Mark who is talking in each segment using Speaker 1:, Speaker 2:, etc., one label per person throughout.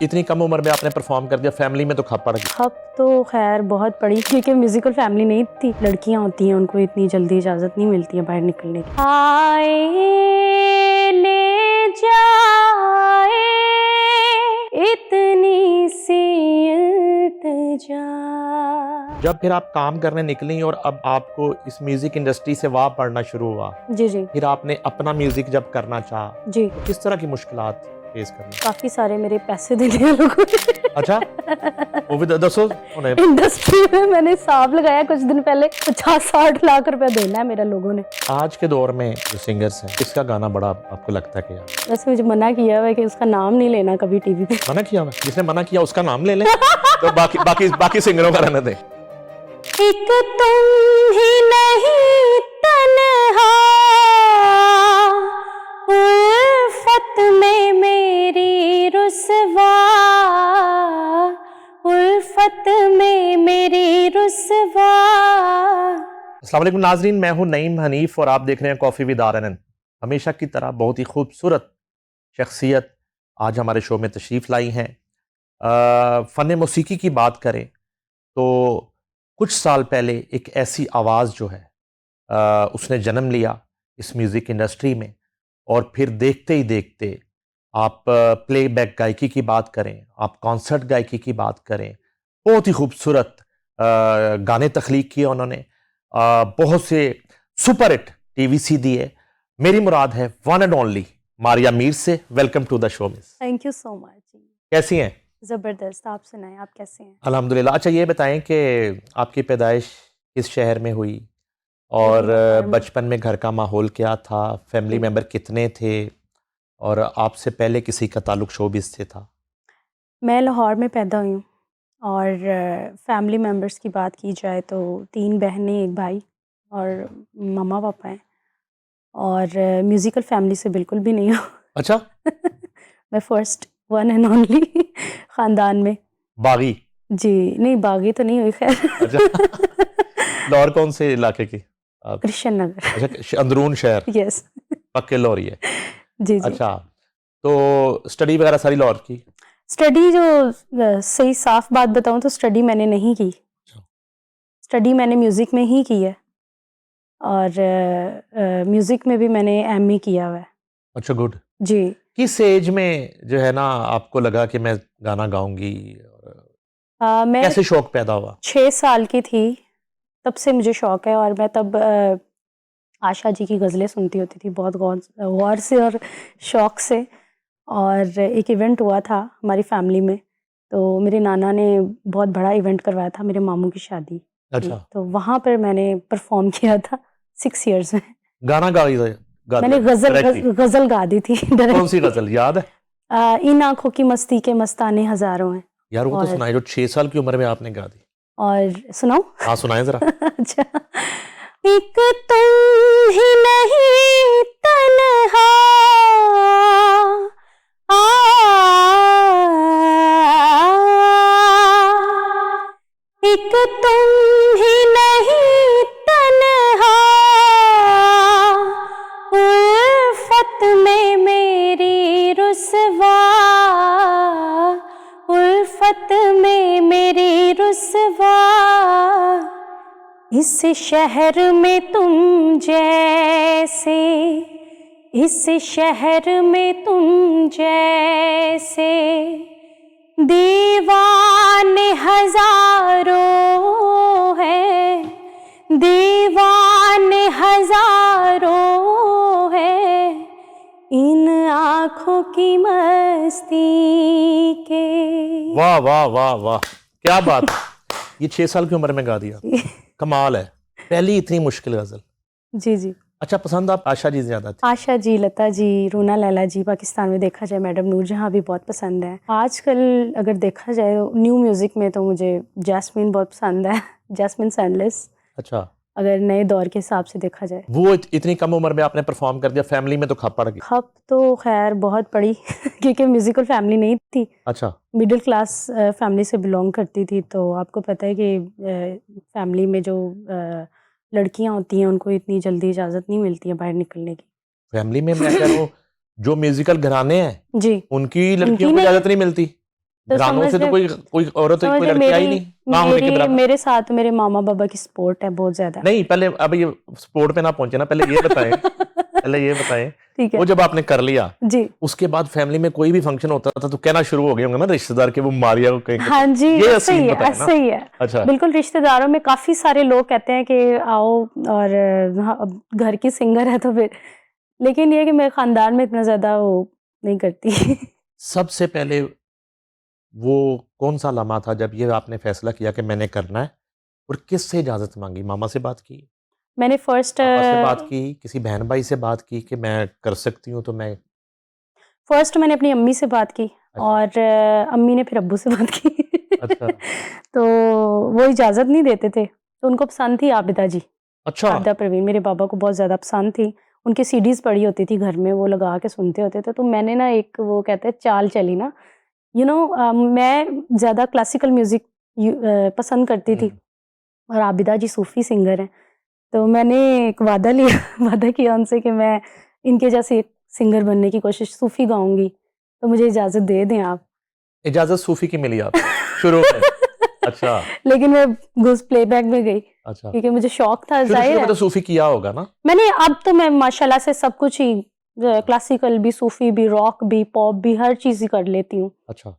Speaker 1: इतनी कम उम्र में आपने परफॉर्म कर दिया, फैमिली में तो खप पड़ गई।
Speaker 2: खप तो खैर बहुत पड़ी क्योंकि म्यूजिकल फैमिली नहीं थी। लड़कियां होती हैं, उनको इतनी जल्दी इजाज़त नहीं मिलती है बाहर निकलने की। आए ले जाए इतनी सी इल्तिजा।
Speaker 1: जब फिर आप काम करने निकली और अब आपको इस म्यूजिक इंडस्ट्री से वाह पड़ना शुरू हुआ,
Speaker 2: जी जी
Speaker 1: फिर आपने अपना म्यूजिक जब करना चाहा,
Speaker 2: जी,
Speaker 1: तो किस तरह की मुश्किलात फेस करनी?
Speaker 2: काफी सारे मेरे पैसे देने वालों को।
Speaker 1: अच्छा, वो भी दसो उन्हें।
Speaker 2: इंडस्ट्री में मैंने हिसाब लगाया कुछ दिन पहले, 50-60 लाख रुपया देना है मेरा लोगों ने।
Speaker 1: आज के दौर में जो सिंगर्स हैं, किसका गाना बड़ा आपको लगता है कि यार?
Speaker 2: वैसे मुझे मना किया हुआ है कि उसका नाम नहीं लेना कभी टीवी पे।
Speaker 1: मना किया हुआ? जिसने मना किया उसका नाम ले लें, तो बाकी सिंगरों का रहने दें।
Speaker 2: एक तुम ही नहीं तन्हा, उल्फत में मेरी रुसवा, उल्फत में मेरी रुसवा।
Speaker 1: अस्सलाम वालेकुम नाजरीन, मैं हूं नईम हनीफ और आप देख रहे हैं कॉफ़ी विद आर.एन.एन। हमेशा की तरह बहुत ही खूबसूरत शख्सियत आज हमारे शो में तशरीफ़ लाई हैं। फ़न मौसीकी की बात करें तो कुछ साल पहले एक ऐसी आवाज़ जो है उसने जन्म लिया इस म्यूज़िक इंडस्ट्री में, और फिर देखते ही देखते आप प्लेबैक गायकी की बात करें, आप कॉन्सर्ट गायकी की बात करें, बहुत ही खूबसूरत गाने तख्लीक किए उन्होंने, बहुत से सुपर हिट टीवीसी दिए। मेरी मुराद है one and only Maria Mir से। Welcome to the show miss.
Speaker 2: Thank you so much.
Speaker 1: कैसी हैं?
Speaker 2: जबरदस्त, आप सुनाएं, आप कैसे हैं?
Speaker 1: अल्हम्दुलिल्लाह। अच्छा, ये बताएं कि आपकी पैदाइश किस शहर में हुई और बचपन में घर का माहौल क्या था, फैमिली मेंबर कितने थे, और आपसे पहले किसी का ताल्लुक शोबिज़ से था?
Speaker 2: मैं लाहौर में पैदा हुई हूँ और फैमिली मेम्बर्स की बात की जाए तो 3 बहनें, 1 भाई और मम्मा पापा हैं, और म्यूज़िकल फैमिली से बिल्कुल भी नहीं हूँ।
Speaker 1: अच्छा,
Speaker 2: मैं फर्स्ट वन एंड ओनली ख़ानदान में।
Speaker 1: बागी?
Speaker 2: जी नहीं, बागी तो नहीं हुई खैर।
Speaker 1: अच्छा, लाहौर कौन से इलाके की आप?
Speaker 2: कृष्ण नगर।
Speaker 1: अच्छा, अंदरून शहर,
Speaker 2: यस।
Speaker 1: पक्के लाहौरी है।
Speaker 2: जी जी।
Speaker 1: अच्छा, तो स्टडी वगैरह सारी लाहौर की?
Speaker 2: स्टडी जो सही साफ बात बताऊँ तो स्टडी मैंने नहीं की। स्टडी मैंने म्यूज़िक में ही की है, और म्यूज़िक में भी मैंने एमए किया हुआ है।
Speaker 1: अच्छा, गुड।
Speaker 2: जी।
Speaker 1: किस एज में जो है ना आपको लगा कि मैं गाना गाऊंगी, और
Speaker 2: मैं
Speaker 1: कैसे शौक पैदा हुआ?
Speaker 2: 6 साल की थी तब से मुझे शौक है, और मैं तब आशा जी की गज़लें सुनती होती थी बहुत गौर से और शौक से। और एक इवेंट हुआ था हमारी फैमिली में, तो मेरे नाना ने बहुत बड़ा इवेंट करवाया था, मेरे मामू की शादी थी,
Speaker 1: अच्छा,
Speaker 2: तो वहाँ पर मैंने परफॉर्म किया था 6 इयर्स में।
Speaker 1: गाना गा
Speaker 2: मैंने गज़ल गा दी थी।
Speaker 1: कौन सी गजल याद है?
Speaker 2: इन आँखों की मस्ती के मस्ताने हज़ारों हैं।
Speaker 1: यार वो तो
Speaker 2: और
Speaker 1: सुनाए जो 6 साल की उम्र में आपने गा दी।
Speaker 2: और सुनाऊं?
Speaker 1: हाँ, सुनाए जरा।
Speaker 2: अच्छा। एक तुम ही नहीं तन्हा, आ, एक तुम ही नहीं तन्हा, उल्फत में मेरी रुसवा, उल्फत में मेरी रुसवा। इस शहर में तुम जैसे, इस शहर में तुम जैसे दीवाने हजारों हैं, दीवाने हजारों हैं, इन आँखों की मस्ती के।
Speaker 1: वाह वाह वाह वाह, क्या बात है। ये 6 साल की उम्र में गा दिया, कमाल है। पहली इतनी मुश्किल गजल।
Speaker 2: जी जी।
Speaker 1: अच्छा, पसंद आप आशा जी से ज्यादा थी?
Speaker 2: आशा जी, लता जी, रूना लैला जी, पाकिस्तान में देखा जाए मैडम नूरजहां भी बहुत पसंद है। आजकल अगर देखा जाए न्यू म्यूज़िक में तो मुझे जैस्मिन बहुत पसंद है, जैस्मिन सैंडलेस,
Speaker 1: अच्छा,
Speaker 2: अगर नए दौर के हिसाब से देखा जाए।
Speaker 1: वो इतनी कम उम्र में आपने परफॉर्म कर दिया, फैमिली में तो खप पड़ गई।
Speaker 2: खप तो खैर बहुत पड़ी क्योंकि म्यूज़िकल फैमिली नहीं थी,
Speaker 1: अच्छा,
Speaker 2: मिडिल क्लास फैमिली से बिलोंग करती थी, तो आपको पता है कि फैमिली में जो लड़कियां होती हैं उनको इतनी जल्दी इजाज़त नहीं मिलती है बाहर निकलने की।
Speaker 1: फैमिली में मैं कह रहा हूँ जो म्यूजिकल घराने हैं
Speaker 2: जी।
Speaker 1: उनकी लड़कियों
Speaker 2: उनकी
Speaker 1: को
Speaker 2: नहीं।
Speaker 1: इजाजत नहीं मिलती।
Speaker 2: तो
Speaker 1: घरानों
Speaker 2: समझ
Speaker 1: से तो
Speaker 2: रहे
Speaker 1: कोई कोई औरत कोई
Speaker 2: समझ रहे
Speaker 1: लड़की आई
Speaker 2: मेरी
Speaker 1: नहीं ना होने के
Speaker 2: मेरी
Speaker 1: बराबर।
Speaker 2: मेरे साथ मेरे मामा बाबा की सपोर्ट है बहुत ज्यादा।
Speaker 1: नहीं पहले, अब ये स्पोर्ट पे ना पहुंचे ना, पहले ये बताएं, पहले ये बताएं,
Speaker 2: ठीक
Speaker 1: वो
Speaker 2: है
Speaker 1: जब आपने कर लिया
Speaker 2: जी।
Speaker 1: उसके बाद फैमिली में कोई भी फंक्शन होता था तो कहना शुरू हो गए होंगे ना रिश्तेदार के वो मारिया को कहेंगे,
Speaker 2: हाँ जी,
Speaker 1: ये
Speaker 2: ऐसे ही
Speaker 1: सीन
Speaker 2: है,
Speaker 1: बताया ना।
Speaker 2: ऐसे ही है।
Speaker 1: अच्छा
Speaker 2: बिल्कुल रिश्तेदारों में काफी सारे लोग कहते हैं कि आओ, और हाँ, अब घर की सिंगर है तो फिर, लेकिन ये कि मेरे खानदान में इतना ज्यादा वो नहीं करती।
Speaker 1: सबसे पहले वो कौन सा लम्हा था जब ये आपने फैसला किया कि मैंने करना है, और किससे इजाजत मांगी? मामा से बात की,
Speaker 2: मैंने फर्स्ट
Speaker 1: पापा से बात की, किसी बहन भाई से बात की कि मैं कर सकती हूँ तो मैं?
Speaker 2: फर्स्ट मैंने अपनी अम्मी से बात की,
Speaker 1: अच्छा
Speaker 2: और अम्मी ने फिर अब्बू से बात की।
Speaker 1: अच्छा
Speaker 2: तो वो इजाजत नहीं देते थे, तो उनको पसंद थी आबिदा जी,
Speaker 1: अच्छा
Speaker 2: आबिदा परवीन मेरे पापा को बहुत ज्यादा पसंद थी। उनकी सीडीज पड़ी होती थी घर में, वो लगा के सुनते होते थे। तो मैंने ना एक वो कहते हैं चाल चली ना, मैं ज्यादा क्लासिकल म्यूजिक पसंद करती थी, और आबिदा जी सूफी सिंगर हैं। तो मैंने एक वादा लिया वादा किया उनसे कि मैं इनके जैसे एक सिंगर बनने की कोशिश, सूफी गाऊंगी, तो मुझे इजाजत दे दें आप।
Speaker 1: इजाजत सूफी की मिली आपको शुरू में? अच्छा
Speaker 2: लेकिन मैं घुस प्लेबैक में गई,
Speaker 1: अच्छा,
Speaker 2: क्योंकि मुझे शौक था,
Speaker 1: शुरू
Speaker 2: जाहिर
Speaker 1: शुरू
Speaker 2: है।
Speaker 1: में तो सूफी किया होगा ना?
Speaker 2: मैंने अब तो मैं माशाल्लाह से सब कुछ ही, क्लासिकल भी, सूफी भी, रॉक भी, पॉप भी, हर चीज ही कर लेती हूँ।
Speaker 1: अच्छा,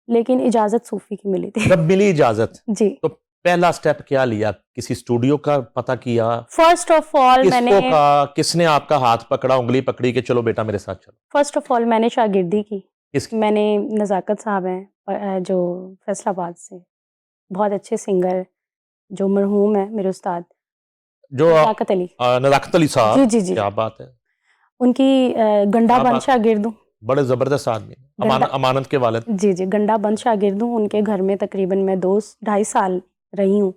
Speaker 2: लेकिन इजाजत सूफी की मिली थी।
Speaker 1: जब मिली इजाजत
Speaker 2: जी।
Speaker 1: तो पहला स्टेप क्या लिया? किसी स्टूडियो का पता किया?
Speaker 2: फर्स्ट ऑफ ऑल मैंने
Speaker 1: किसको का किसने आपका हाथ पकड़ा, उंगली पकड़ी कि चलो बेटा मेरे साथ चलो?
Speaker 2: फर्स्ट ऑफ ऑल मैंने शागिर्दी की।
Speaker 1: किसकी?
Speaker 2: मैंने नज़ाकत साहब हैं, जो फैसलाबाद से, बहुत अच्छे सिंगर, जो मरहूम है मेरे उस्ताद
Speaker 1: जो
Speaker 2: नज़ाकत अली।
Speaker 1: नज़ाकत अली
Speaker 2: जी
Speaker 1: साहब,
Speaker 2: जी जी।
Speaker 1: क्या बात है,
Speaker 2: उनकी गंडा
Speaker 1: क्या
Speaker 2: बंद
Speaker 1: बात है,
Speaker 2: शागिर्द हूँ।
Speaker 1: बड़े जबरदस्त आदमी,
Speaker 2: गंडा
Speaker 1: अमानत के वालिद।
Speaker 2: जी जी, गंडा बंद शागिर्द हूँ। उनके घर में तकरीबन मैं 2-2.5 साल रही हूँ।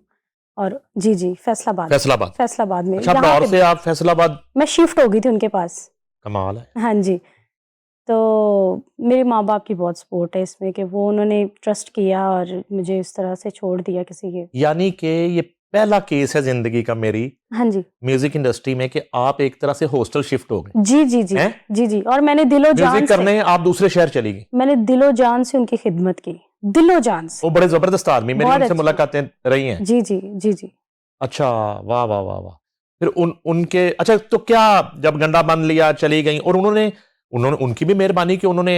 Speaker 2: और जी जी, फैसलाबाद,
Speaker 1: फैसलाबाद?
Speaker 2: फैसलाबाद में,
Speaker 1: अच्छा,
Speaker 2: यहाँ
Speaker 1: लाहौर
Speaker 2: पे
Speaker 1: से आप फैसलाबाद?
Speaker 2: मैं शिफ्ट हो गई थी उनके पास।
Speaker 1: कमाल है।
Speaker 2: हाँ जी। तो मेरे माँ बाप की बहुत सपोर्ट है इसमें, कि वो उन्होंने ट्रस्ट किया और मुझे इस तरह से छोड़ दिया किसी के।
Speaker 1: यानी कि ये पहला केस है जिंदगी का मेरी
Speaker 2: हाँ जी
Speaker 1: म्यूजिक इंडस्ट्री में कि आप एक तरह से हॉस्टल शिफ्ट हो गए
Speaker 2: जी जी जी
Speaker 1: हैं,
Speaker 2: जी जी। और मैंने दिलो जान
Speaker 1: म्यूजिक
Speaker 2: से,
Speaker 1: करने आप दूसरे शहर चली गई।
Speaker 2: मैंने दिलो जान से उनकी खिदमत की, दिलो जान से।
Speaker 1: वो बड़े जबरदस्त आदमी, मेरी
Speaker 2: बहुत
Speaker 1: उनसे
Speaker 2: अच्छे।
Speaker 1: मुलाकातें रही हैं।
Speaker 2: जी जी जी जी।
Speaker 1: अच्छा, वाह वाह वाह वाह। फिर उनके, अच्छा तो क्या, जब गंडा बन लिया चली गई, और उन्होंने उन्होंने उनकी भी मेहरबानी कि उन्होंने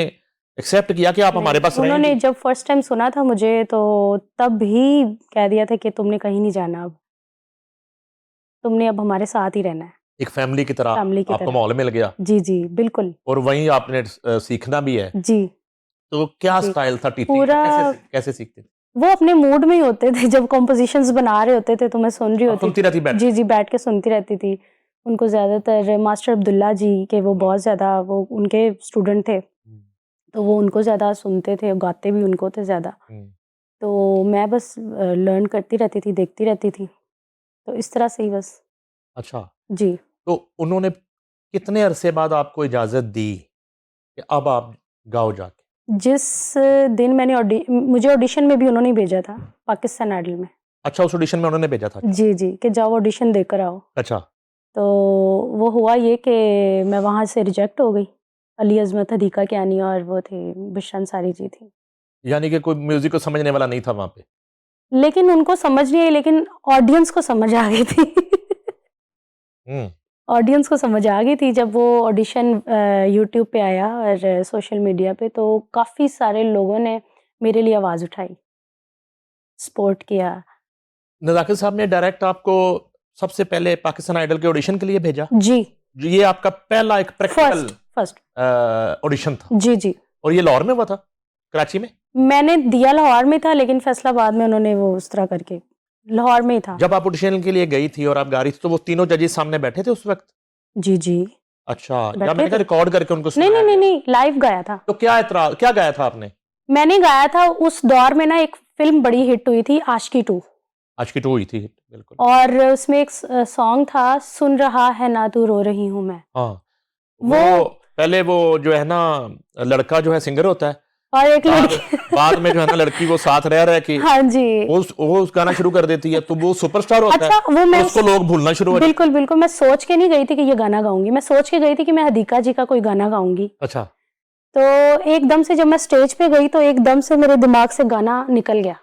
Speaker 1: एक्सेप्ट किया कि आप हमारे पास
Speaker 2: उन्होंने
Speaker 1: रहेंगी?
Speaker 2: जब फर्स्ट टाइम सुना था मुझे, तो तब ही कह दिया था कि तुमने कहीं नहीं जाना, अब तुमने अब हमारे साथ ही रहना है,
Speaker 1: एक फैमिली की तरह
Speaker 2: फैमिली की
Speaker 1: आपको
Speaker 2: तरह।
Speaker 1: माहौल मिल गया,
Speaker 2: जी जी बिल्कुल।
Speaker 1: और वहीं आपने सीखना भी है।
Speaker 2: जी
Speaker 1: तो क्या
Speaker 2: जी।
Speaker 1: स्टाइल था टीचिंग का?
Speaker 2: पूरा
Speaker 1: कैसे सीखते थे?
Speaker 2: वो अपने मूड में ही होते थे, जब कॉम्पोजिशंस बना रहे होते थे तो मैं सुन रही
Speaker 1: आप
Speaker 2: होती
Speaker 1: सुनती
Speaker 2: थी।
Speaker 1: रहती बैठ
Speaker 2: जी जी, बैठ के सुनती रहती थी। उनको ज्यादातर मास्टर अब्दुल्ला जी के, वो बहुत ज्यादा, वो उनके स्टूडेंट थे, तो वो उनको ज्यादा सुनते थे, गाते भी उनको थे ज्यादा। तो मैं बस लर्न करती रहती थी, देखती रहती थी, तो इस तरह से ही बस।
Speaker 1: अच्छा,
Speaker 2: जी।
Speaker 1: तो उन्होंने कितने अरसे बाद आपको इजाजत दी कि अब आप गाओ जाके?
Speaker 2: जिस दिन मैंने मुझे ऑडिशन में भी उन्होंने ही भेजा था, पाकिस्तान आइडल में।
Speaker 1: अच्छा, उस ऑडिशन में उन्होंने भेजा था? अच्छा
Speaker 2: जी जी, कि जाओ ऑडिशन देकर आओ।
Speaker 1: अच्छा
Speaker 2: तो वो हुआ ये कि मैं वहाँ से रिजेक्ट हो गई। अली अज़मत, हदीका कियानी और वो थे बिशरा अंसारी जी थी।
Speaker 1: यानी कि कोई म्यूजिक को समझने वाला नहीं था वहां पे?
Speaker 2: लेकिन उनको समझ नहीं आई, लेकिन ऑडियंस को समझ आ गई थी।
Speaker 1: हम्म
Speaker 2: ऑडियंस को समझ आ गई थी जब वो ऑडिशन यूट्यूब पे आया और सोशल मीडिया पे, तो काफ़ी सारे लोगों ने मेरे लिए आवाज़ उठाई, सपोर्ट किया।
Speaker 1: नज़ाकत साहब ने डायरेक्ट आपको सबसे पहले पाकिस्तान आइडल के ऑडिशन के लिए भेजा?
Speaker 2: जी,
Speaker 1: ये आपका पहला एक प्रैक्टिकल
Speaker 2: फर्स्ट
Speaker 1: ऑडिशन था?
Speaker 2: जी जी।
Speaker 1: और ये लाहौर में हुआ था, कराची में?
Speaker 2: मैंने दिया लाहौर में था, लेकिन फैसलाबाद में उन्होंने वो उस तरह करके, लाहौर में ही था।
Speaker 1: जब आप ऑडिशन के लिए गई थी और आप गा रही थी तो वो तीनों जजेस सामने बैठे थे उस वक्त?
Speaker 2: जी जी।
Speaker 1: अच्छा, या
Speaker 2: बैठे
Speaker 1: मैंने कहा
Speaker 2: थे।
Speaker 1: रिकॉर्ड करके उनको
Speaker 2: नहीं
Speaker 1: सुनाया
Speaker 2: नहीं नहीं
Speaker 1: गया?
Speaker 2: नहीं, लाइव गाया था।
Speaker 1: तो क्या गाया था आपने?
Speaker 2: मैंने गाया था उस दौर में ना, एक फिल्म बड़ी हिट हुई थी, आशिकी 2,
Speaker 1: आज की तो हुई थी बिल्कुल।
Speaker 2: और उसमें एक सॉन्ग था, सुन रहा है ना तू रो रही हूँ मैं।
Speaker 1: हाँ, वो पहले वो जो है ना, लड़का जो है सिंगर होता है,
Speaker 2: और एक
Speaker 1: बाद
Speaker 2: लड़की
Speaker 1: बाद में जो है ना लड़की वो साथ रह के
Speaker 2: हाँ जी।
Speaker 1: वो उस गाना शुरू कर देती है, तो वो सुपरस्टार होता
Speaker 2: अच्छा,
Speaker 1: है,
Speaker 2: वो मैं
Speaker 1: तो उसको लोग भूलना शुरू हो जाते
Speaker 2: बिल्कुल बिल्कुल, मैं सोच के नहीं गई थी कि ये गाना गाऊंगी, मैं सोच के गई थी कि मैं हदीका जी का कोई गाना गाऊंगी।
Speaker 1: हैं। अच्छा
Speaker 2: तो एकदम से जब मैं स्टेज पे गई तो एकदम से मेरे दिमाग से गाना निकल गया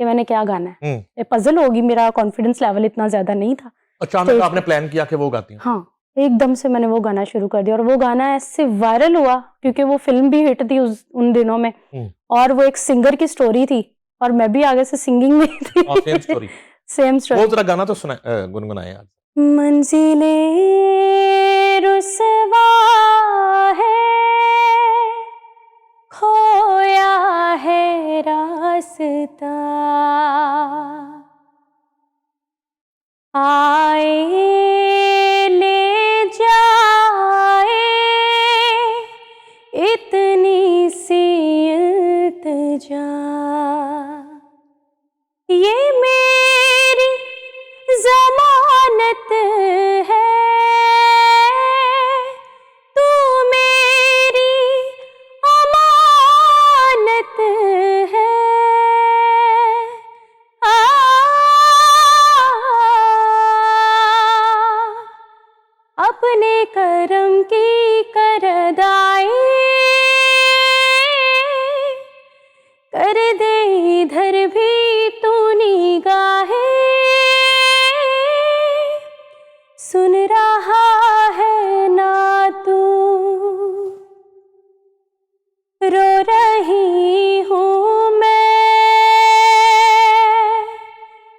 Speaker 2: कि मैंने क्या गाना है। ये पजल होगी, मेरा कॉन्फिडेंस लेवल इतना ज्यादा नहीं था।
Speaker 1: अचानक
Speaker 2: स्टेज
Speaker 1: आपने
Speaker 2: पे
Speaker 1: प्लान किया कि वो गाती हैं?
Speaker 2: हाँ, एकदम से मैंने वो गाना शुरू कर दिया और वो गाना ऐसे वायरल हुआ क्योंकि वो फिल्म भी हिट थी उन दिनों में, और वो एक सिंगर की स्टोरी थी और मैं भी आगे से सिंगिंग में ही थी।
Speaker 1: Same story.
Speaker 2: सेम
Speaker 1: वो
Speaker 2: स्टोरी।
Speaker 1: जरा गाना तो सुना गुनगुनाए आज।
Speaker 2: मंजिले रुसवा है, खोया है रास्ता, आए ले जाए इतनी सी इल्तिजा, ये मेरी ज़मानत है, तू मेरी अमानत है। आ, अपने करम की करदाई कर दे इधर भी तू निगाहें, सुन रहा है ना तू, रो रही हूँ मैं,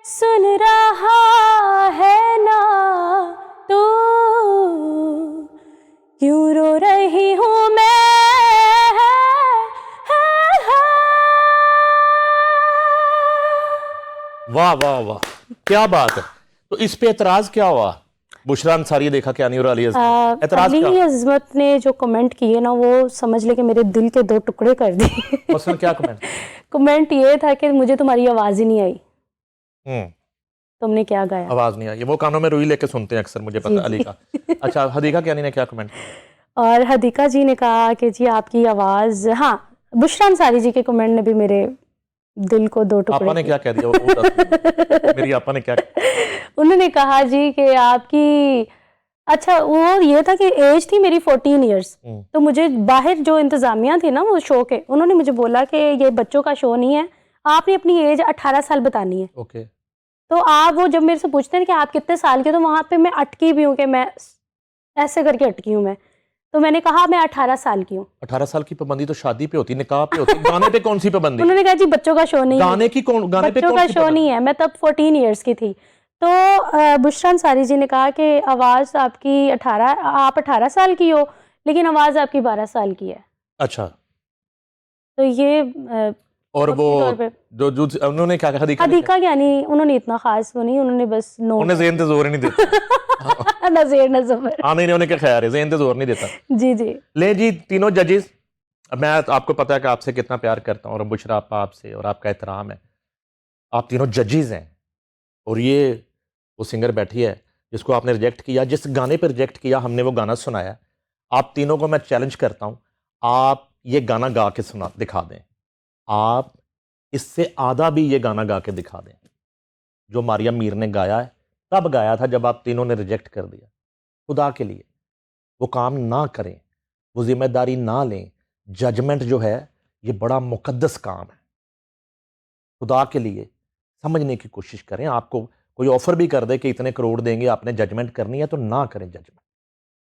Speaker 2: सुन रहा है ना तू, क्यों रो रही हूँ मैं।
Speaker 1: वाह वाह वाह, क्या बात है। तो इस पे एतराज क्या हुआ? बुशरा अंसारी देखा कि अनीर अली अज़मत, एतराज क्या?
Speaker 2: अली अज़मत ने जो कमेंट किए ना, वो समझ ले कि मेरे दिल के दो टुकड़े कर दिए।
Speaker 1: मसलन क्या कमेंट?
Speaker 2: कमेंट ये था कि मुझे तुम्हारी आवाज ही नहीं आई, तुमने क्या गाया।
Speaker 1: आवाज नहीं आई। वो कानों में रुई लेके सुनते हैं अक्सर, मुझे पता है अली का। अच्छा, हदीका कियानी ने क्या कमेंट?
Speaker 2: और हदीका जी ने कहा कि जी आपकी आवाज, हाँ, बुशरा अंसारी जी के कमेंट ने भी मेरे दिल को दो टुकड़े।
Speaker 1: आपा ने क्या कह दिया? वो मेरी आपा ने क्या?
Speaker 2: उन्होंने कहा जी कि आपकी, अच्छा वो ये था कि एज थी मेरी 14 इयर्स, तो मुझे बाहर जो इंतजामिया थी ना वो शो के, उन्होंने मुझे बोला कि ये बच्चों का शो नहीं है, आपने अपनी एज 18 साल बतानी है।
Speaker 1: ओके।
Speaker 2: तो आप वो जब मेरे से पूछते हैं कि आप कितने साल के, तो वहां पे मैं अटकी भी हूँ कि मैं ऐसे करके अटकी हूँ मैं, तो मैंने कहा मैं 18 साल की हूँ।
Speaker 1: 18 साल की पाबंदी तो शादी पे होती, निकाह पे होती, गाने पे कौन सी पाबंदी?
Speaker 2: उन्होंने कहा जी बच्चों का शो नहीं है।
Speaker 1: गाने की कौन, गाने पे
Speaker 2: बच्चों
Speaker 1: कौन
Speaker 2: का
Speaker 1: सी
Speaker 2: शो
Speaker 1: पाबंदी?
Speaker 2: नहीं है। मैं तब 14 इयर्स की थी। तो बुशरा अंसारी जी ने कहा कि आवाज़ आपकी 18, आप 18 साल की हो लेकिन आवाज़ आपकी 12 साल की है।
Speaker 1: अच्छा।
Speaker 2: तो ये
Speaker 1: और वो
Speaker 2: वक्ती तौर पे
Speaker 1: जो उन्होंने क्या कहा? हदीका ने क्या?
Speaker 2: हदीका क्या नहीं, उन्होंने इतना खास वो नहीं, उन्होंने बस नो
Speaker 1: उन्हें ज़ेहन ते जोर ही नहीं देता।
Speaker 2: नज़ीर नज़र।
Speaker 1: हाँ नहीं, उन्हें क्या ख्याल है, ज़ेहन ते जोर नहीं देता।
Speaker 2: जी जी।
Speaker 1: ले जी, तीनों जजेस, मैं आपको पता है कि आपसे कितना प्यार करता हूँ, और बुशरा आपा आपसे, और आपका एहतराम है। आप तीनों जजेस हैं, और ये वो सिंगर बैठी है जिसको आपने रिजेक्ट किया, जिस गाने पर रिजेक्ट किया हमने वो गाना सुनाया। आप तीनों को मैं चैलेंज करता हूँ, आप ये गाना गा के सुना दिखा दें। आप इससे आधा भी ये गाना गा के दिखा दें जो मारियम मीर ने गाया है। तब गाया था जब आप तीनों ने रिजेक्ट कर दिया। खुदा के लिए वो काम ना करें, वो जिम्मेदारी ना लें। जजमेंट जो है ये बड़ा मुकद्दस काम है। खुदा के लिए समझने की कोशिश करें। आपको कोई ऑफर भी कर दे कि इतने करोड़ देंगे, आपने जजमेंट करनी है, तो ना करें जजमेंट।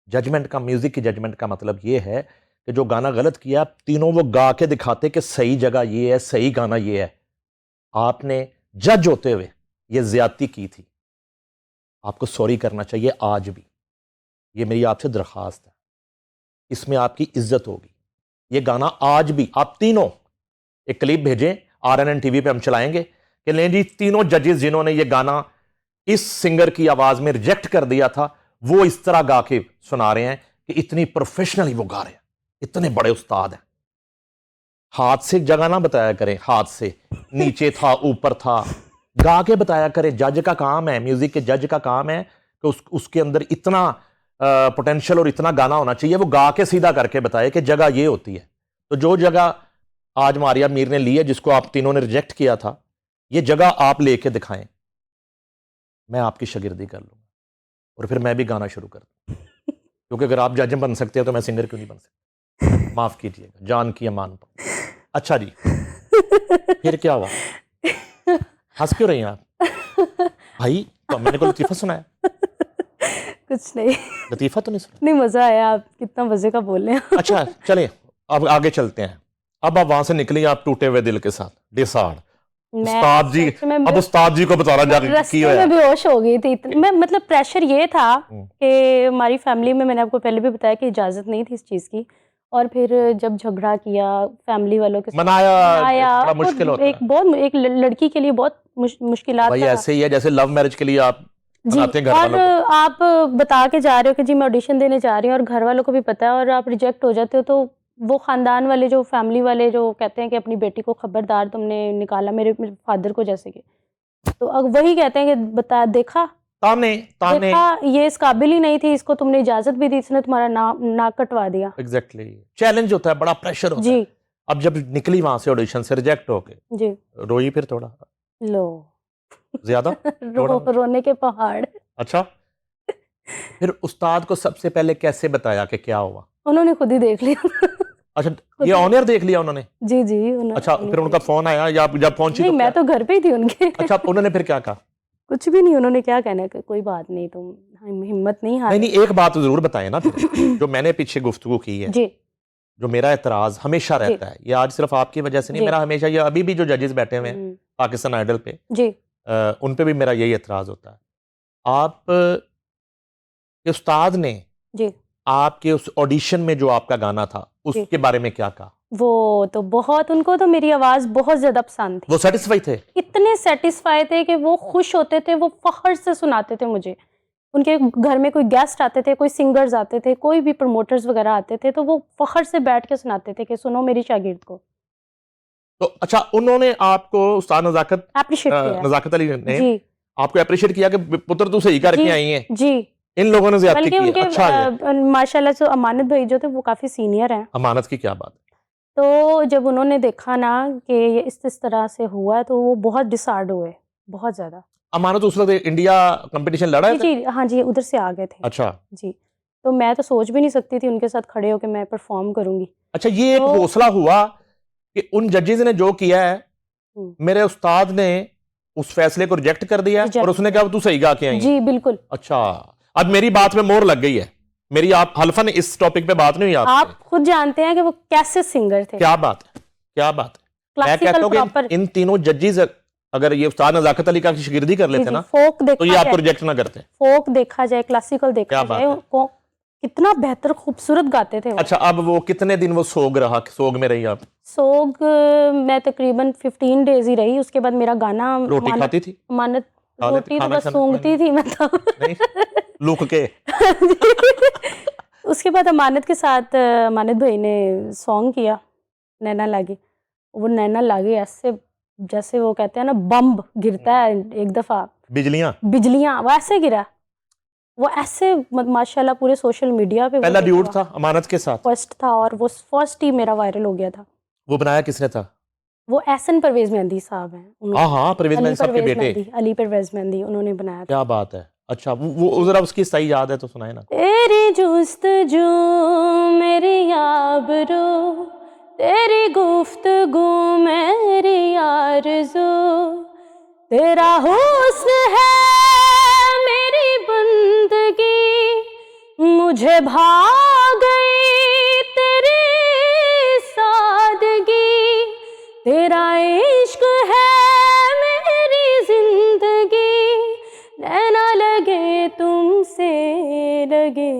Speaker 1: जजमेंट का, म्यूजिक की जजमेंट का मतलब ये है कि जो गाना गलत किया, तीनों वो गा के दिखाते कि सही जगह ये है, सही गाना ये है। आपने जज होते हुए ये ज्यादती की थी, आपको सॉरी करना चाहिए आज भी। ये मेरी आपसे दरखास्त है, इसमें आपकी इज्जत होगी। ये गाना आज भी आप तीनों एक क्लिप भेजें, RNN टीवी पे हम चलाएंगे कि लें जी, तीनों जजेस जिन्होंने ये गाना इस सिंगर की आवाज में रिजेक्ट कर दिया था, वो इस तरह गा के सुना रहे हैं कि इतनी प्रोफेशनली वो गा रहे हैं, इतने बड़े उस्ताद हैं। हाथ से जगह ना बताया करें, हाथ से नीचे था ऊपर था, गा के बताया करें। जज का काम है, म्यूजिक के जज का काम है कि उसके अंदर इतना पोटेंशियल और इतना गाना होना चाहिए, वो गा के सीधा करके बताए कि जगह ये होती है। तो जो जगह आज मारिया मीर ने ली है, जिसको आप तीनों ने रिजेक्ट किया था, ये जगह आप लेके दिखाएं, मैं आपकी शागिर्दी कर लूंगा और फिर मैं भी गाना शुरू कर दूं। क्योंकि अगर आप जज बन सकते हैं तो मैं सिंगर क्यों नहीं बन सकता। माफ कीजिएगा, जान की अमान पर। अच्छा जी, फिर क्या हुआ? हंस क्यों रही हैं आप? भाई तो मैंने को लतीफा सुनाया?
Speaker 2: कुछ नहीं।
Speaker 1: लतीफा तो नहीं सुना?
Speaker 2: नहीं, मजा आया, आप कितना मजे का बोल रहे हैं।
Speaker 1: अच्छा चलें, अब आगे चलते हैं। अब आप वहां से निकली आप टूटे हुए दिल के साथ, डिसार्ड।
Speaker 2: मैं
Speaker 1: उस्ताद जी,
Speaker 2: सच में
Speaker 1: अब उस्ताद जी को बताना जाके की
Speaker 2: रास्ते
Speaker 1: होया।
Speaker 2: में बेहोश हो गई थी। मैं मतलब प्रेशर ये था कि हमारी फैमिली में, मैंने आपको पहले भी बताया कि इजाजत नहीं थी इस चीज की, और फिर जब झगड़ा किया फैमिली वालों के साथ,
Speaker 1: मनाया बड़ा
Speaker 2: तो
Speaker 1: मुश्किल होता
Speaker 2: एक
Speaker 1: है
Speaker 2: बहुत एक लड़की के लिए बहुत मुश्किलात
Speaker 1: भाई।
Speaker 2: का।
Speaker 1: ऐसे ही है जैसे लव मैरिज के लिए आप
Speaker 2: जी,
Speaker 1: बनाते हैं घर
Speaker 2: और
Speaker 1: वालों को।
Speaker 2: आप बता के जा रहे हो कि जी मैं ऑडिशन देने जा रही हूँ, और घर वालों को भी पता है, और आप रिजेक्ट हो जाते हो, तो वो खानदान वाले, जो फैमिली वाले, जो कहते हैं कि अपनी बेटी को खबरदार तुमने निकाला, मेरे फादर को जैसे कि, तो अब वही कहते हैं कि बता, देखा
Speaker 1: ताने
Speaker 2: ये इस काबिल ही नहीं थी, इसको तुमने इजाजत भी दी, इसने तुम्हारा नाक कटवा दिया।
Speaker 1: एग्जैक्टली चैलेंज होता है, बड़ा प्रेशर होता है।
Speaker 2: जी
Speaker 1: अब जब निकली वहां से ऑडिशन से रिजेक्ट होके,
Speaker 2: जी,
Speaker 1: रोई फिर थोड़ा
Speaker 2: लो
Speaker 1: ज्यादा?
Speaker 2: रोने के पहाड़।
Speaker 1: अच्छा, फिर उस्ताद को सबसे पहले कैसे बताया कि क्या हुआ?
Speaker 2: उन्होंने खुद ही देख लिया।
Speaker 1: अच्छा, ये ऑन एयर देख लिया उन्होंने?
Speaker 2: जी जी,
Speaker 1: अच्छा, फिर उनका फोन आया या जब पहुंची
Speaker 2: नहीं,
Speaker 1: तो
Speaker 2: मैं
Speaker 1: क्या?
Speaker 2: तो घर पे ही थी उनके।
Speaker 1: अच्छा, उन्होंने फिर क्या कहा?
Speaker 2: कुछ भी नहीं, उन्होंने क्या कहना है, कोई बात नहीं, तुम हिम्मत नहीं हार।
Speaker 1: नहीं, एक बात जरूर बताएं ना फिर, जो मैंने पीछे गुफ्तगू की है,
Speaker 2: जी
Speaker 1: जो मेरा एतराज हमेशा रहता है, ये आज सिर्फ आपकी वजह से नहीं,
Speaker 2: जी।
Speaker 1: मेरा हमेशा, ये अभी भी जो जजेस बैठे हुए हैं
Speaker 2: हम्म,
Speaker 1: पाकिस्तान आइडल पे,
Speaker 2: जी
Speaker 1: उन पे भी मेरा यही एतराज होता है। आप के उस्ताद ने
Speaker 2: जी
Speaker 1: आपके उस ऑडिशन में जो आपका गाना था
Speaker 2: जी।
Speaker 1: उसके बारे में क्या कहा?
Speaker 2: वो तो बहुत, उनको तो मेरी आवाज बहुत ज्यादा पसंद थी।
Speaker 1: वो सेटिस्फाई थे?
Speaker 2: इतने सेटिस्फाई थे कि वो खुश होते थे, वो फख्र से सुनाते थे मुझे। उनके घर में कोई गेस्ट आते थे, कोई सिंगर्स आते थे, कोई भी प्रमोटर्स वगैरह आते थे, तो वो फख्र से बैठ के सुनाते थे कि सुनो मेरी शागिर्द को।
Speaker 1: तो अच्छा, उन्होंने आपको, उस्ताद
Speaker 2: अप्रिशिएट किया।
Speaker 1: नजाकत अली ने
Speaker 2: जी
Speaker 1: आपको अप्रिशिएट किया कि पुत्र तू सही करके
Speaker 2: जी
Speaker 1: आई है,
Speaker 2: जी।
Speaker 1: इन लोगों ने ज्यादती
Speaker 2: बल्कि
Speaker 1: की है?
Speaker 2: उनके
Speaker 1: अच्छा है।
Speaker 2: माशाल्लाह से अमानत भाई जो थे वो काफी सीनियर हैं,
Speaker 1: अमानत की क्या बात?
Speaker 2: तो जब उन्होंने देखा ना कि ये इस तरह से हुआ, तो वो बहुत डिसहार्ड हुए, बहुत ज्यादा।
Speaker 1: अमानत उस वक्त इंडिया कंपटीशन लड़ा
Speaker 2: जी
Speaker 1: है?
Speaker 2: जी, हाँ जी, उधर से आ गए थे।
Speaker 1: अच्छा
Speaker 2: जी, तो मैं तो सोच भी नहीं सकती थी उनके साथ खड़े होकर मैं परफॉर्म करूंगी।
Speaker 1: अच्छा, ये एक
Speaker 2: तो
Speaker 1: हौसला हुआ कि उन जजेस ने जो किया है, मेरे उस्ताद ने उस फैसले को रिजेक्ट कर दिया और उसने कहा तू सही गा के आई है।
Speaker 2: जी बिल्कुल।
Speaker 1: अच्छा, अब मेरी बात में मोहर लग गई है, मेरी आप हल्फन इस टॉपिक पे बात नहीं हुई
Speaker 2: आप
Speaker 1: आपसे।
Speaker 2: खुद जानते हैं कि वो कैसे सिंगर थे।
Speaker 1: क्या बात है, क्या बात है। मैं कहता हूँ
Speaker 2: प्रॉपर
Speaker 1: कि इन तीनों जजेस अगर ये उस्ताद नजाकत अली का शागिर्दी कर लेते ना,
Speaker 2: फोक
Speaker 1: तो
Speaker 2: देखा
Speaker 1: ये आपको
Speaker 2: जाए,
Speaker 1: रिजेक्ट ना करते।
Speaker 2: फोक देखा जाए, क्लासिकल देखा
Speaker 1: क्या बात
Speaker 2: जाए,
Speaker 1: है।
Speaker 2: उनको कितना बेहतर खूबसूरत गाते थे वो।
Speaker 1: अच्छा, अब वो कितने दिन वो सोग रहा, सोग में रही आप?
Speaker 2: सोग मैं तकरीबन 15 डेज ही रही, उसके बाद मेरा गाना
Speaker 1: रोटी खाती थी?
Speaker 2: मानत
Speaker 1: खा लेती,
Speaker 2: रोटी तो
Speaker 1: खाना
Speaker 2: बस
Speaker 1: खाना
Speaker 2: सूंघती थी मैं तो।
Speaker 1: नहीं, लुक के।
Speaker 2: उसके बाद अमानत के साथ अमानत भाई ने सॉन्ग किया नैना लागे। वो नैना लागे ऐसे, जैसे वो कहते हैं ना बम गिरता है एक दफा, बिजलियां वैसे गिरा वो, ऐसे माशाल्लाह पूरे सोशल मीडिया पे
Speaker 1: पहला ड्यूट था अमानत के साथ,
Speaker 2: फर्स्ट था, और वो फर्स्ट ही मेरा वायरल हो गया था।
Speaker 1: वो बनाया किसने था?
Speaker 2: वो एहसन परवेज मेहंदी साहब हैं।
Speaker 1: हाँ हाँ, परवेज मेहंदी साहब के बेटे।
Speaker 2: अली परवेज मेहंदी उन्होंने बनाया था।
Speaker 1: क्या बात है। अच्छा, वो जरा उसकी सही याद है तो सुनाए ना।
Speaker 2: तेरी जुस्तजू मेरी आबरू, तेरी गुफ्तगू मेरी आरज़ू, तेरा हुस्न है मेरी बंदगी, मुझे भा गई तेरी सादगी, तेरा इश्क है मेरी जिंदगी, नैना लगे तुमसे लगे,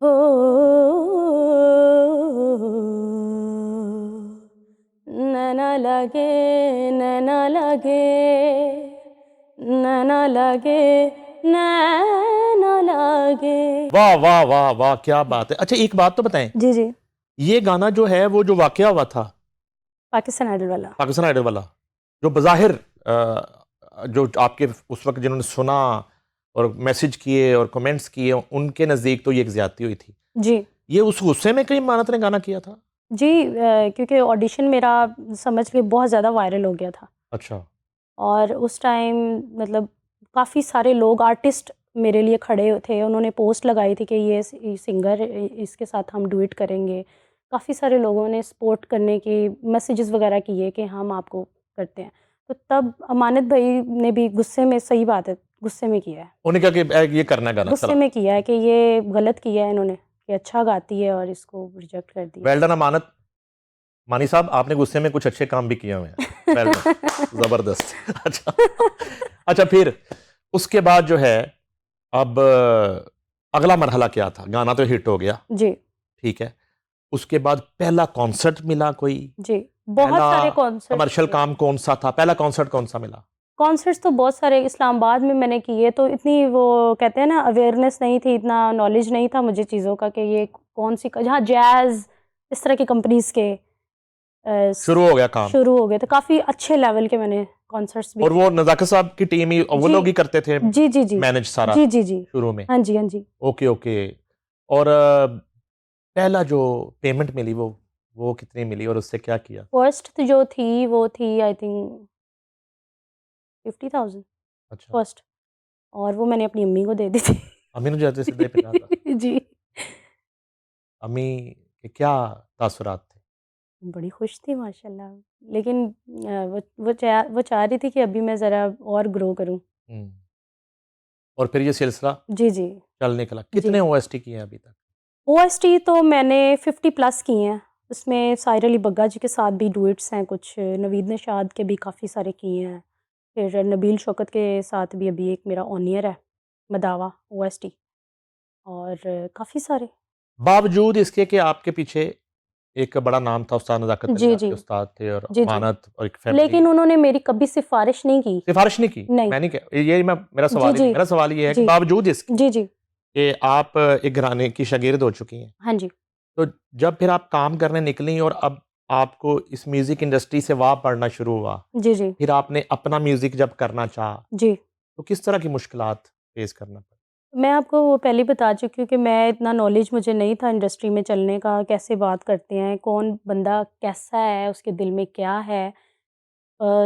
Speaker 2: हो नैना लगे, नैना लगे, नैना लगे, नैना लगे।
Speaker 1: वाह वाह वाह वाह, क्या बात है। अच्छा, एक बात तो बताएं,
Speaker 2: जी जी,
Speaker 1: ये गाना जो है वो जो वाकया हुआ था
Speaker 2: पाकिस्तान आइडल वाला,
Speaker 1: पाकिस्तान आइडल वाला, जो बज़ाहिर जो आपके उस वक्त जिन्होंने सुना और मैसेज किए और कमेंट्स किए, उनके नज़दीक तो ये एक ज्यादती हुई थी
Speaker 2: जी।
Speaker 1: ये उस गुस्से में कहीं अमानत ने गाना किया था?
Speaker 2: जी क्योंकि ऑडिशन मेरा समझ के बहुत ज़्यादा वायरल हो गया था।
Speaker 1: अच्छा।
Speaker 2: और उस टाइम मतलब काफ़ी सारे लोग आर्टिस्ट मेरे लिए खड़े थे, उन्होंने पोस्ट लगाई थी कि ये सिंगर, इसके साथ हम डुएट करेंगे। काफ़ी सारे लोगों ने सपोर्ट करने की मैसेजेस वगैरह किए कि हम आपको करते हैं। तो तब अमानत भाई ने भी गुस्से में, सही बात है, गुस्से में किया है,
Speaker 1: उन्हें कहा कि ये करना गाना
Speaker 2: गुस्से
Speaker 1: चला।
Speaker 2: में किया है कि ये गलत किया है इन्होंने, कि अच्छा गाती है और इसको रिजेक्ट कर दिया।
Speaker 1: वेल डन अमानत। मानी साहब, आपने गुस्से में कुछ अच्छे काम भी किए हुए हैं। वेल डन, जबरदस्त। अच्छा, अच्छा, फिर उसके बाद जो है, अब अगला मरहला क्या था? गाना तो हिट हो गया,
Speaker 2: जी
Speaker 1: ठीक है। उसके बाद पहला कॉन्सर्ट मिला कोई?
Speaker 2: जी, बहुत
Speaker 1: पहला
Speaker 2: सारे कॉन्सर्ट्स
Speaker 1: कमर्शियल काम कौन सा था? पहला कॉन्सर्ट कौन सा मिला?
Speaker 2: कॉन्सर्ट्स तो बहुत सारे इस्लामाबाद में मैंने किए, तो इतनी वो कहते हैं ना अवेयरनेस नहीं थी, इतना नॉलेज नहीं था मुझे चीज़ों का कि ये कौन सी, जहाँ जैज़ इस तरह की कंपनीज के
Speaker 1: शुरू हो गया काम।
Speaker 2: शुरू हो गए, तो काफ़ी अच्छे लेवल के मैंने कॉन्सर्ट्स भी
Speaker 1: और वो नज़ाकत साहब की टीम ही, वो
Speaker 2: जी,
Speaker 1: लोग ही करते थे
Speaker 2: जी जी जी
Speaker 1: मैनेज सारा
Speaker 2: जी जी जी,
Speaker 1: शुरू में?
Speaker 2: हाँ जी हाँ जी।
Speaker 1: Okay, okay. और पहला जो पेमेंट मिली वो कितनी मिली और उससे क्या किया?
Speaker 2: फर्स्ट जो थी वो थी आई थिंक 50,000
Speaker 1: अच्छा,
Speaker 2: फर्स्ट, और वो मैंने अपनी अम्मी को दे दी थी।
Speaker 1: अम्मी ने जाते सीधे पे कहा था?
Speaker 2: जी,
Speaker 1: अम्मी के क्या तासुरात थे?
Speaker 2: बड़ी खुश थी माशाल्लाह, लेकिन वो चाह रही थी कि अभी मैं ज़रा और ग्रो करूं।
Speaker 1: हम्म। और फिर ये सिलसिला
Speaker 2: जी जी
Speaker 1: चल निकला।
Speaker 2: जी।
Speaker 1: कितने ओएसटी किए हैं अभी तक?
Speaker 2: ओएसटी तो मैंने 50 प्लस किए हैं, उसमें साहिर अली बग्गा जी के साथ भी डुएट्स हैं, कुछ नवीद निशाद के भी काफ़ी सारे किए हैं, फिर नबील शौकत के साथ भी अभी एक मेरा ऑनियर है मदावा ओएसटी, और काफ़ी सारे।
Speaker 1: बावजूद इसके कि आपके पीछे एक बड़ा नाम था, उस्ताद नज़ाकत अली
Speaker 2: जी
Speaker 1: आपके
Speaker 2: जी
Speaker 1: उस्ताद थे, और
Speaker 2: जी जी,
Speaker 1: अमानत और एक फैमिली।
Speaker 2: लेकिन उन्होंने मेरी कभी सिफारिश नहीं की।
Speaker 1: सिफारिश नहीं की?
Speaker 2: नहीं।
Speaker 1: मैं नहीं कह, ये मैं, मेरा
Speaker 2: जी
Speaker 1: सवाल ही
Speaker 2: जी
Speaker 1: नहीं, मेरा सवाल ये है कि
Speaker 2: जी
Speaker 1: बावजूद इसके
Speaker 2: जी जी,
Speaker 1: कि आप एक घराने की शागिर्द हो चुकी हैं,
Speaker 2: हाँ जी
Speaker 1: तो जब फिर आप काम करने निकली और अब आपको इस म्यूजिक इंडस्ट्री से वाह पड़ना शुरू हुआ,
Speaker 2: जी जी
Speaker 1: फिर आपने अपना म्यूजिक जब करना चाहा,
Speaker 2: जी,
Speaker 1: तो किस तरह की मुश्किलात फेस करना पड़ा?
Speaker 2: मैं आपको वो पहले ही बता चुकी हूँ कि मैं, इतना नॉलेज मुझे नहीं था इंडस्ट्री में चलने का, कैसे बात करते हैं, कौन बंदा कैसा है, उसके दिल में क्या है।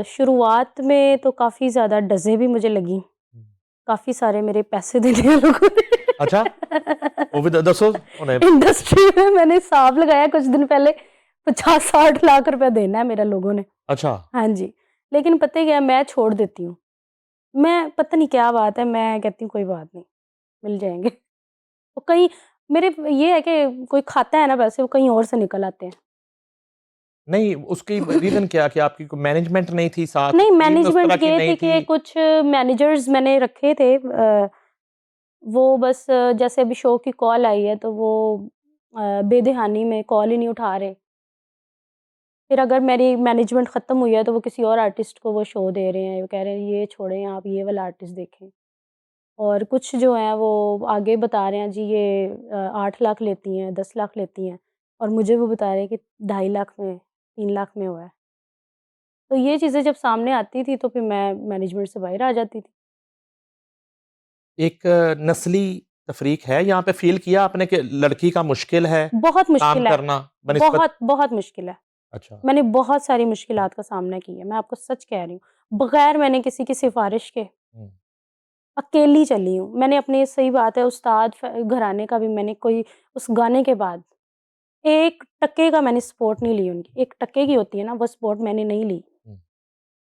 Speaker 2: शुरुआत में तो काफ़ी ज़्यादा डज़ें भी मुझे लगी, काफ़ी सारे मेरे पैसे देने वाले लोगों
Speaker 1: अच्छा, वो भी
Speaker 2: ने।
Speaker 1: दसो उन्हें।
Speaker 2: इंडस्ट्री में मैंने हिसाब लगाया कुछ दिन पहले, 50-60 लाख रुपया देना है मेरा लोगों ने।
Speaker 1: अच्छा,
Speaker 2: हाँ जी, लेकिन पता है क्या है, मैं छोड़ देती हूँ। मैं, पता नहीं क्या बात है, मैं कहती हूँ कोई बात नहीं, मिल जाएँगे। वो कहीं, मेरे ये है कि कोई खाता है ना पैसे, वो कहीं और से निकल आते हैं।
Speaker 1: नहीं उसकी रीजन क्या, कि आपकी कोई मैनेजमेंट नहीं थी साथ,
Speaker 2: नहीं,
Speaker 1: टीम उस
Speaker 2: मैनेजमेंट
Speaker 1: तरह की
Speaker 2: ये
Speaker 1: नहीं
Speaker 2: थी
Speaker 1: थी?
Speaker 2: कि कुछ मैनेजर्स मैंने रखे थे, वो बस जैसे अभी शो की कॉल आई है तो वो बेदहानी में कॉल ही नहीं उठा रहे। फिर अगर मेरी मैनेजमेंट ख़त्म हुई है तो वो किसी और आर्टिस्ट को वो शो दे रहे हैं, वो कह रहे हैं ये छोड़ें, आप ये वाला आर्टिस्ट देखें। और कुछ जो हैं वो आगे बता रहे हैं जी ये 8 लाख लेती हैं, 10 लाख लेती हैं, और मुझे वो बता रहे हैं कि 2.5 लाख में, 3 लाख में हुआ है। तो ये चीज़ें जब सामने आती थी तो फिर मैं मैनेजमेंट से बाहर आ जाती थी।
Speaker 1: एक नस्ली तफरीक है यहाँ पे, फील किया आपने कि लड़की का मुश्किल है
Speaker 2: बहुत
Speaker 1: काम
Speaker 2: मुश्किल है,
Speaker 1: करना बनिस्बत?
Speaker 2: बहुत, बहुत मुश्किल है।
Speaker 1: अच्छा,
Speaker 2: मैंने बहुत सारी मुश्किलात का सामना किया है, मैं आपको सच कह रही हूँ। बगैर मैंने किसी की सिफ़ारिश के
Speaker 1: हम्म,
Speaker 2: अकेली चली हूँ। मैंने अपने, सही बात है, उस्ताद घराने का भी मैंने कोई, उस गाने के बाद 1 टके का मैंने सपोर्ट नहीं ली उनकी। 1 टके की होती है ना, वो सपोर्ट मैंने नहीं ली।
Speaker 1: हम्म।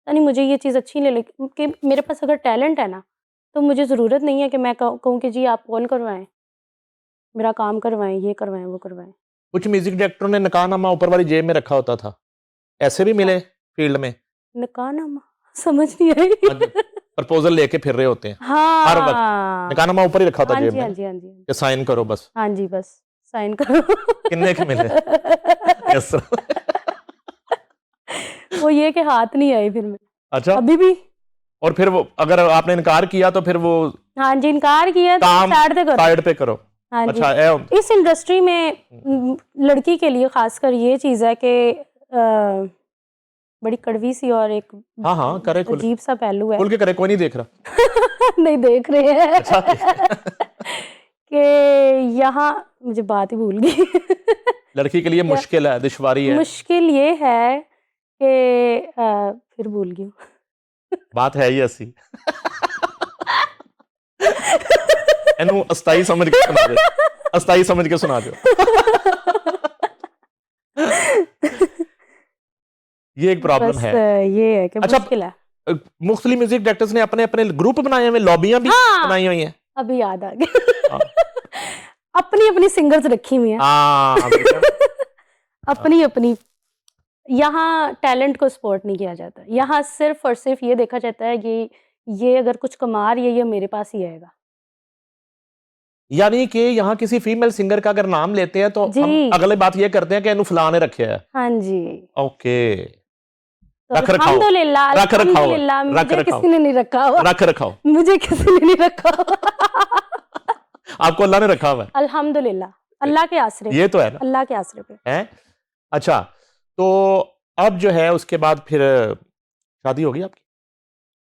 Speaker 2: यानी मुझे ये चीज़ अच्छी नहीं लगी कि मेरे पास अगर टैलेंट है ना, तो मुझे ज़रूरत नहीं है कि मैं कहूँ कि जी आप कॉल करवाएँ, मेरा काम करवाएँ, ये करवाएँ, वो करवाएँ।
Speaker 1: कुछ म्यूजिक डायरेक्टरों ने निकाहनामा ऊपर वाली जेब में रखा होता था, ऐसे भी
Speaker 2: अच्छा,
Speaker 1: मिले फील्ड में?
Speaker 2: निकाहनामा समझ नहीं आई।
Speaker 1: हाँ जी, प्रपोजल लेके फिर रहे होते हैं हर वक्त,
Speaker 2: हाँ।
Speaker 1: निकाहनामा ऊपर ही रखा होता
Speaker 2: हाँ
Speaker 1: जेब
Speaker 2: जी,
Speaker 1: में
Speaker 2: हाँ
Speaker 1: ना,
Speaker 2: जी, हाँ जी, हाँ जी।
Speaker 1: कि साइन करो बस।
Speaker 2: हाँ जी, बस साइन करो।
Speaker 1: कितने के मिले इस तरह?
Speaker 2: वो ये कि हाथ नहीं आई फिर मैं,
Speaker 1: अच्छा,
Speaker 2: अभी भी।
Speaker 1: और फिर वो अगर आपने इनकार किया तो फिर वो
Speaker 2: हाँ जी, इनकार किया तो
Speaker 1: काम
Speaker 2: साइड पे करो।
Speaker 1: साइड पे करो?
Speaker 2: हाँ जी,
Speaker 1: अच्छा, ए होता।
Speaker 2: इस इंडस्ट्री में लड़की के लिए ख़ासकर ये चीज़ है कि बड़ी कड़वी सी और एक
Speaker 1: हाँ हाँ, करे खुल के,
Speaker 2: अजीब सा पहलू है।
Speaker 1: खुल के करे, कोई नहीं देख रहा।
Speaker 2: नहीं देख रहे हैं।
Speaker 1: अच्छा
Speaker 2: कि यहाँ मुझे बात ही भूल गई।
Speaker 1: लड़की के लिए
Speaker 2: क्या
Speaker 1: मुश्किल है, दुश्वारी है,
Speaker 2: मुश्किल ये है कि फिर भूल गई हूँ।
Speaker 1: बात है ही ऐसी। ਇਹਨੂੰ ਅਸਥਾਈ ਸਮਝ ਕੇ ਸੁਣਾ ਦਿਓ, ਅਸਥਾਈ ਸਮਝ ਕੇ ਸੁਣਾ ਦਿਓ। ये एक प्रॉब्लम
Speaker 2: बस
Speaker 1: है।
Speaker 2: ये है कि
Speaker 1: अच्छा,
Speaker 2: मुश्किल है।
Speaker 1: मुख्तलिफ म्यूजिक डायरेक्टर्स ने अपने अपने ग्रुप बनाए हुए, लॉबियां भी
Speaker 2: हाँ
Speaker 1: बनाई हुई हैं।
Speaker 2: अभी याद आ
Speaker 1: हाँ।
Speaker 2: गया। अपनी अपनी सिंगर्स रखी हुई हैं।
Speaker 1: हाँ, बेटा।
Speaker 2: अपनी अपनी। यहाँ टैलेंट को सपोर्ट नहीं किया जाता, यहाँ सिर्फ और सिर्फ ये देखा जाता है कि ये अगर कुछ कमा रही है ये मेरे पास ही आएगा।
Speaker 1: यानी कि यहाँ किसी फीमेल सिंगर का अगर नाम लेते हैं तो हम
Speaker 2: जी
Speaker 1: अगले बात ये करते हैं कि इन्हू फलां ने रखे है।
Speaker 2: हाँ जी।
Speaker 1: ओके,
Speaker 2: तो
Speaker 1: रख रखाव,
Speaker 2: अल्हम्दुलिल्लाह
Speaker 1: रख रखाव,
Speaker 2: अल्हम्दुलिल्लाह
Speaker 1: रख
Speaker 2: मुझे
Speaker 1: रखाव,
Speaker 2: किसी ने नहीं रखा हुआ,
Speaker 1: रख रखाव,
Speaker 2: मुझे किसी ने नहीं रखा हुआ।
Speaker 1: आपको अल्लाह ने रखा हुआ है,
Speaker 2: अल्हम्दुलिल्लाह, अल्लाह के आसरे पे,
Speaker 1: ये तो है ना,
Speaker 2: अल्लाह के आसरे पे।
Speaker 1: है। अच्छा, तो अब जो है उसके बाद फिर शादी होगी आपकी?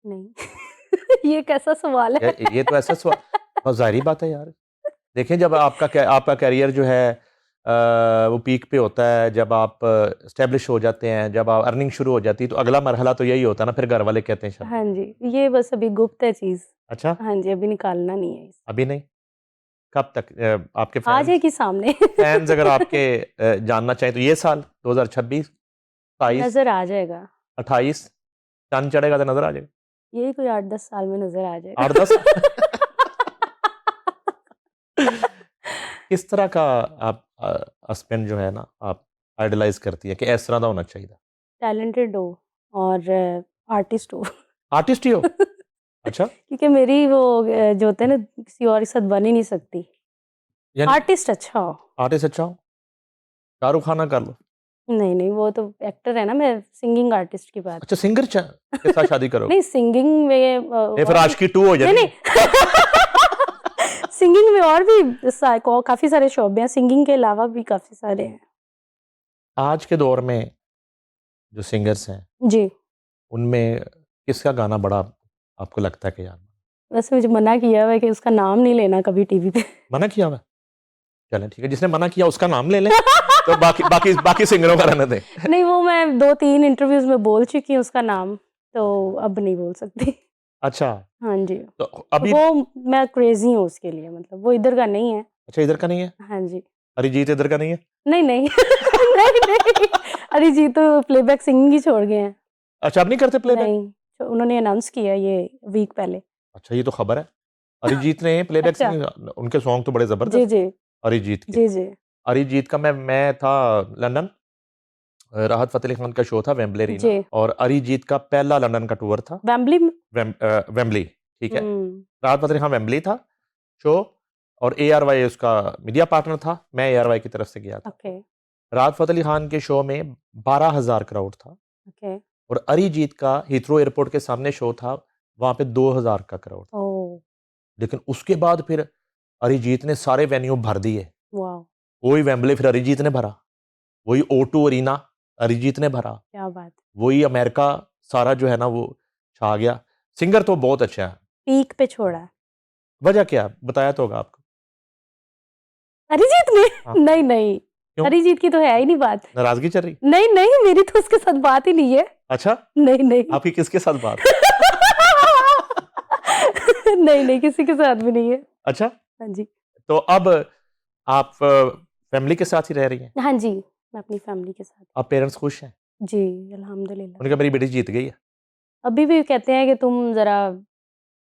Speaker 2: नहीं। ये कैसा सवाल है?
Speaker 1: ये तो ऐसा सवाल, बहुत जाहिर बात है यार। देखें, जब आपका कैरियर जो है वो पीक पे होता है, जब आप स्टेब्लिश हो जाते हैं, जब आप अर्निंग शुरू हो जाती है, तो अगला मरहला तो यही होता है ना, फिर घर वाले कहते हैं शादी।
Speaker 2: हाँ जी, ये बस अभी गुप्त है चीज।
Speaker 1: अच्छा,
Speaker 2: हाँ जी, अभी निकालना नहीं है इसे।
Speaker 1: अभी नहीं, कब तक आपके
Speaker 2: आ
Speaker 1: फैंस
Speaker 2: जाएगी सामने।
Speaker 1: फैंस अगर आपके जानना चाहें तो ये साल 2026, 27,
Speaker 2: नजर आ जाएगा,
Speaker 1: 28 चांद चढ़ेगा तो नजर आ जाएगा।
Speaker 2: यही कोई 8-10 साल में नजर आ जाएगा।
Speaker 1: 8-10 किस तरह का आप हस्बैंड जो है ना आप आइडलाइज करती है कि इस तरह का होना चाहिए?
Speaker 2: टैलेंटेड हो और आर्टिस्ट हो।
Speaker 1: आर्टिस्ट ही हो? अच्छा,
Speaker 2: क्योंकि मेरी वो जो होता है ना किसी और के साथ बन ही नहीं सकती।
Speaker 1: यानी
Speaker 2: आर्टिस्ट अच्छा हो।
Speaker 1: आर्टिस्ट अच्छा हो, शाहरुख खान कर लो।
Speaker 2: नहीं नहीं, वो तो एक्टर है ना, मैं सिंगिंग आर्टिस्ट की बात।
Speaker 1: अच्छा, सिंगर के साथ शादी करोगे?
Speaker 2: नहीं, सिंगिंग में
Speaker 1: ये फिर आशिकी 2 हो
Speaker 2: नहीं
Speaker 1: जाएगी।
Speaker 2: नहीं। सिंगिंग में और भी काफी सारे शोबे हैं, सिंगिंग के अलावा भी काफी सारे हैं।
Speaker 1: आज के दौर में जो सिंगर्स हैं
Speaker 2: जी,
Speaker 1: उनमें किसका गाना बड़ा आपको लगता है कि यार?
Speaker 2: वैसे मुझे मना किया हुआ है कि उसका नाम नहीं लेना कभी टीवी पे।
Speaker 1: मना किया हुआ है? चलें ठीक है, जिसने मना किया उसका नाम ले लें, तो बाकी बाकी बाकी सिंगरों का रहने दें।
Speaker 2: नहीं, वो मैं 2-3 इंटरव्यूज में बोल चुकी हूँ उसका नाम, तो अब नहीं बोल सकती।
Speaker 1: अच्छा,
Speaker 2: हाँ जी,
Speaker 1: तो अभी
Speaker 2: वो मैं क्रेजी हूँ उसके लिए, मतलब वो इधर का नहीं है।
Speaker 1: अच्छा, इधर का नहीं है?
Speaker 2: हाँ जी,
Speaker 1: अरिजीत इधर का नहीं है?
Speaker 2: नहीं नहीं। नहीं नहीं, अरिजीत तो प्लेबैक सिंगिंग ही छोड़ गए हैं।
Speaker 1: अच्छा, अब नहीं करते प्लेबैक?
Speaker 2: नहीं, तो उन्होंने अनाउंस किया ये वीक पहले।
Speaker 1: अच्छा, ये तो खबर है। अरिजीत ने प्लेबैक
Speaker 2: अच्छा।
Speaker 1: सिंगिंग, उनके सॉन्ग तो बड़े
Speaker 2: जी
Speaker 1: जबरदस्त
Speaker 2: जी
Speaker 1: अरिजीत के।
Speaker 2: जी जी।
Speaker 1: अरिजीत का मैं था लंदन, राहत फतेह अली खान का शो था वेम्बले
Speaker 2: जी।
Speaker 1: रीना, और अरिजीत का पहला लंदन का टूर था
Speaker 2: वेम्बली में।
Speaker 1: वेम्बली, ठीक है।
Speaker 2: हम्म,
Speaker 1: राहत फतेह अली खान वेम्बली था शो, और ARY उसका मीडिया पार्टनर था, मैं ARY की तरफ से गया था।
Speaker 2: ओके
Speaker 1: राहत फतेह अली खान के शो में 12,000 क्राउड था,
Speaker 2: ओके।
Speaker 1: और अरिजीत का हीथ्रो एयरपोर्ट के सामने शो था, वहां पे 2,000 का क्राउड था।
Speaker 2: ओ
Speaker 1: लेकिन उसके बाद फिर अरिजीत ने सारे वेन्यू भर दिए।
Speaker 2: वाह,
Speaker 1: वही वेम्बले फिर अरिजीत ने भरा, वही O2 अरीना अरिजीत ने भरा,
Speaker 2: क्या बात।
Speaker 1: वही अमेरिका सारा जो है ना वो छा गया। सिंगर तो बहुत अच्छा है,
Speaker 2: पीक पे छोड़ा है
Speaker 1: वजह क्या बताया तो होगा आपको?
Speaker 2: अरिजीत ने।
Speaker 1: हाँ।
Speaker 2: नहीं नहीं,
Speaker 1: क्यों?
Speaker 2: अरिजीत की तो है ही नहीं बात।
Speaker 1: नाराजगी चल रही?
Speaker 2: नहीं नहीं, मेरी तो उसके साथ बात ही नहीं है।
Speaker 1: अच्छा,
Speaker 2: नहीं नहीं।
Speaker 1: आपकी किसके साथ बात?
Speaker 2: नहीं नहीं, किसी के साथ भी नहीं है।
Speaker 1: अच्छा,
Speaker 2: हाँ जी
Speaker 1: तो अब आप फैमिली के साथ ही रह रही हैं?
Speaker 2: हाँ जी, मैं अपनी फैमिली के साथ।
Speaker 1: आप पेरेंट्स खुश हैं?
Speaker 2: जी अल्हम्दुलिल्लाह।
Speaker 1: उन्होंने कहा मेरी बेटी जीत गई है।
Speaker 2: अभी भी कहते हैं कि तुम जरा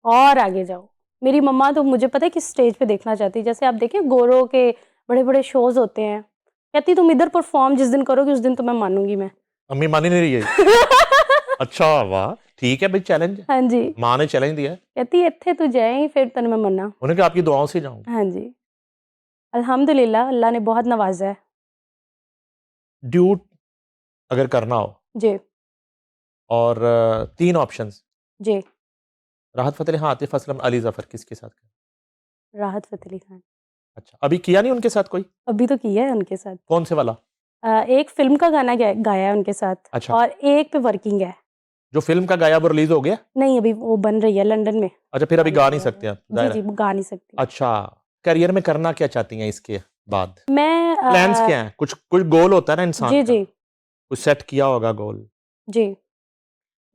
Speaker 2: और आगे जाओ। मेरी मम्मा तो मुझे पता है किस स्टेज पे देखना चाहती है, जैसे आप देखें गोरों के बड़े बड़े शोज होते हैं, कहती तुम इधर परफॉर्म जिस दिन करोगे उस दिन तो मैं मानूंगी मैं।
Speaker 1: अम्मी मान ही नहीं रही है? अच्छा, वाह, ठीक है भाई, चैलेंज है।
Speaker 2: हाँ जी,
Speaker 1: माँ ने चैलेंज दिया है,
Speaker 2: कहती इत्थे तू जाए फिर तन मैं मन्ना।
Speaker 1: उन्होंने कहा आपकी दुआओं से जाऊंगा।
Speaker 2: हाँ जी, अल्हम्दुलिल्लाह अल्लाह ने बहुत नवाजा है।
Speaker 1: ड्यूट अगर करना हो
Speaker 2: जी
Speaker 1: और 3 ऑप्शंस,
Speaker 2: जी।
Speaker 1: राहत फतेह अली खान, आतिफ असलम, अली जफर, किसके साथ करें?
Speaker 2: राहत फतेह अली खान।
Speaker 1: अच्छा, अभी किया नहीं उनके साथ कोई?
Speaker 2: अभी तो किया है उनके साथ।
Speaker 1: कौन से वाला?
Speaker 2: एक फिल्म का गाना गाया है उनके साथ,
Speaker 1: अच्छा,
Speaker 2: और एक पे वर्किंग है।
Speaker 1: जो फिल्म का गाया वो रिलीज हो गया?
Speaker 2: नहीं, अभी वो बन रही है लंदन में।
Speaker 1: अच्छा, फिर अभी गा नहीं सकते आप,
Speaker 2: जी
Speaker 1: जाहिर
Speaker 2: जी,
Speaker 1: है।
Speaker 2: गा नहीं सकती।
Speaker 1: अच्छा, करियर में करना क्या चाहती हैं इसके बाद?
Speaker 2: मैं
Speaker 1: प्लान्स क्या हैं? कुछ कुछ गोल होता है ना इंसान
Speaker 2: जी
Speaker 1: का,
Speaker 2: जी
Speaker 1: कुछ सेट किया होगा गोल।
Speaker 2: जी,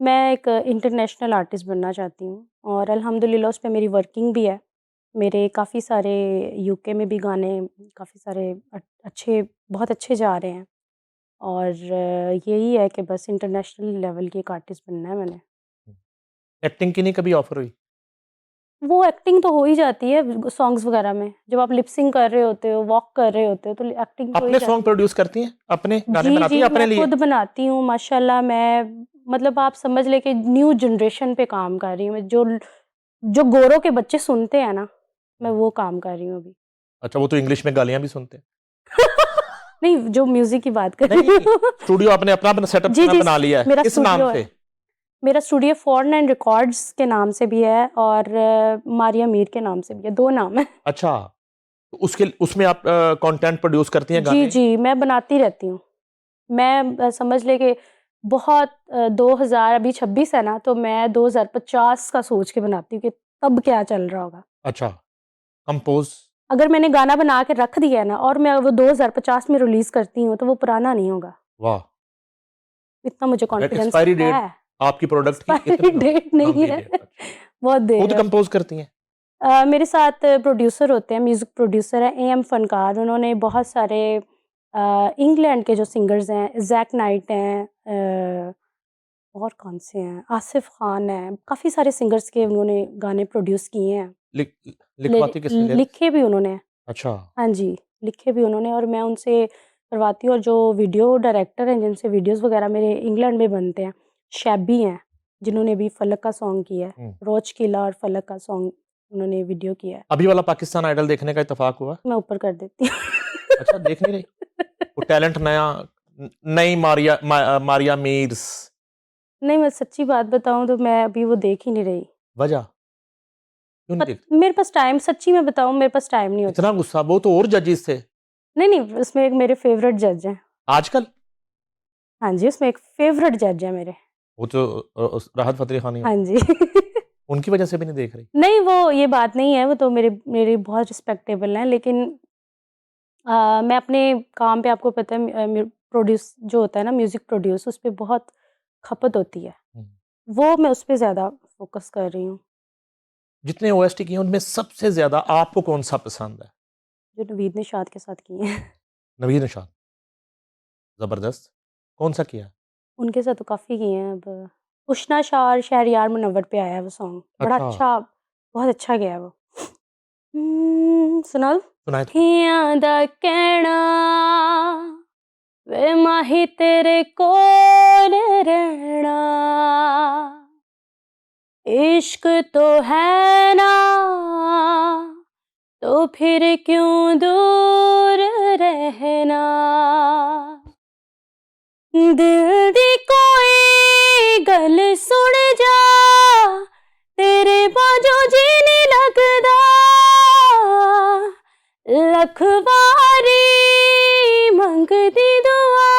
Speaker 2: मैं एक इंटरनेशनल आर्टिस्ट बनना चाहती हूँ, और अल्हम्दुलिल्लाह उस पे मेरी वर्किंग भी है। मेरे काफ़ी सारे यूके में भी गाने काफ़ी सारे अच्छे बहुत अच्छे जा रहे हैं और यही है कि बस इंटरनेशनल लेवल की एक आर्टिस्ट बनना है मैंने।
Speaker 1: एक्टिंग की नहीं कभी ऑफर हुई?
Speaker 2: वो एक्टिंग तो हो ही जाती है सॉन्ग्स वगैरह में। जब आप लिप सिंक कर रहे होते हो, वॉक कर रहे होते हो तो एक्टिंग तो हो ही
Speaker 1: अपने सॉन्ग
Speaker 2: जाती है।
Speaker 1: प्रोड्यूस करती हैं? अपने गाने
Speaker 2: जी,
Speaker 1: बनाती
Speaker 2: जी,
Speaker 1: हैं अपने
Speaker 2: मैं
Speaker 1: लिए?
Speaker 2: खुद बनाती हूँ माशाल्लाह। मैं मतलब आप समझ लें कि न्यू जनरेशन पे काम कर रही हूँ मैं। जो गोरों के बच्चे सुनते हैं ना, मैं वो काम कर रही हूँ अभी।
Speaker 1: अच्छा, वो तो इंग्लिश में गालियाँ भी सुनते हैं।
Speaker 2: नहीं, जो म्यूज़िक की बात कर
Speaker 1: नहीं,
Speaker 2: रही हूँ।
Speaker 1: स्टूडियो आपने अपना सेटअप
Speaker 2: जी, जी,
Speaker 1: बना लिया है।
Speaker 2: मेरा
Speaker 1: किस नाम
Speaker 2: स्टूडियो
Speaker 1: से?
Speaker 2: है। मेरा स्टूडियो फॉर्न एंड रिकॉर्ड्स के नाम से भी है और मारिया मीर के नाम से भी है, 2 नाम है।
Speaker 1: अच्छा, तो उसमें आप कंटेंट प्रोड्यूस करती हैं
Speaker 2: जी,
Speaker 1: गाने?
Speaker 2: जी, मैं बनाती रहती हूँ। मैं समझ लें कि बहुत 2000 अभी 26 है ना, तो मैं 2050 का सोच के बनाती हूँ कि तब क्या चल रहा होगा।
Speaker 1: अच्छा, कंपोज़?
Speaker 2: अगर मैंने गाना बना के रख दिया है ना और मैं वो 2050 में रिलीज़ करती हूँ, तो वो पुराना नहीं होगा।
Speaker 1: वाह!
Speaker 2: इतना मुझे
Speaker 1: फिर
Speaker 2: कॉन्फिडेंस
Speaker 1: एक्सपायरी
Speaker 2: है।
Speaker 1: डेट आपकी प्रोडक्ट की
Speaker 2: एक्सपायरी
Speaker 1: कितनी हो?
Speaker 2: डेट नहीं
Speaker 1: लंबी
Speaker 2: है,
Speaker 1: डेट, अच्छा।
Speaker 2: बहुत देर
Speaker 1: खुद
Speaker 2: है।
Speaker 1: कंपोज़ करती हैं?
Speaker 2: मेरे साथ प्रोड्यूसर होते हैं, म्यूज़िक प्रोड्यूसर हैं एएम फ़नकार। उन्होंने बहुत सारे इंग्लैंड के जो सिंगर्स हैं, ज़ैक नाइट हैं, और कौन से हैं, आसिफ खान हैं, काफ़ी सारे सिंगर्स के उन्होंने गाने प्रोड्यूस किए हैं।
Speaker 1: लिख लिखवाती किसने लिरिक्स?
Speaker 2: लिखे भी उन्होंने।
Speaker 1: अच्छा,
Speaker 2: हाँ जी, लिखे भी उन्होंने और मैं उनसे करवाती हूँ। और जो वीडियो डायरेक्टर हैं जिनसे वीडियोज़ वगैरह मेरे इंग्लैंड में बनते हैं, शैबी हैं, जिन्होंने अभी फलक का सॉन्ग किया है।
Speaker 1: हुँ।
Speaker 2: रोज किला और फलक का सॉन्ग उन्होंने वीडियो किया है।
Speaker 1: अभी वाला पाकिस्तान आइडल देखने का इत्तेफ़ाक हुआ?
Speaker 2: मैं ऊपर कर देती हूँ।
Speaker 1: अच्छा, देख नहीं रही? वो टैलेंट नया नई मारिया मीर्स,
Speaker 2: नहीं, मैं सच्ची बात बताऊँ तो मैं अभी वो देख ही नहीं रही।
Speaker 1: वजह? क्यों नहीं देखती?
Speaker 2: मेरे पास टाइम, सच्ची में बताऊँ, मेरे पास टाइम नहीं होता।
Speaker 1: इतना गुस्सा, वो तो और जजेस थे।
Speaker 2: नहीं, नहीं, उसमें एक मेरे फ़ेवरेट जज हैं।
Speaker 1: आजकल?
Speaker 2: हाँ जी, उसमें एक फ़ेवरेट जज है मेरे।
Speaker 1: वो तो राहत फ़तेह अली खान ही
Speaker 2: हाँ
Speaker 1: होंगे।
Speaker 2: जी।
Speaker 1: उनकी वजह से भी नहीं देख रही?
Speaker 2: नहीं, वो ये बात नहीं है, वो तो मेरे मेरे बहुत रिस्पेक्टेबल हैं, लेकिन मैं अपने काम पे, आपको पता है, प्रोड्यूस जो होता है ना, म्यूज़िक प्रोड्यूस, उस पे बहुत खपत होती है।
Speaker 1: हुँ।
Speaker 2: वो मैं उस पे ज़्यादा फ़ोकस कर रही हूँ।
Speaker 1: जितने ओएसटी किए हैं उनमें सबसे ज़्यादा आपको कौन-सा पसंद है?
Speaker 2: जो नवीद निशात के साथ किए हैं।
Speaker 1: नवीद निशात, ज़बरदस्त। कौन-सा किया है?
Speaker 2: उनके साथ तो काफ़ी किए हैं। अब उशना शाह और शहरयार मुनव्वर पे आया है वो सॉन्ग। बड़ा
Speaker 1: अच्छा,
Speaker 2: अच्छा, बहुत अच्छा गया है वो। सुना दूँ?
Speaker 1: सुनाए तो।
Speaker 2: अखियाँ दा कहना वे माही तेरे कोल रहना, इश्क तो है ना, तो फिर क्यों दूर रहना। दिल दी कोई गल सुन जा, तेरे बाजो जी नहीं लगदा, लख वारी मंगदी दुआ,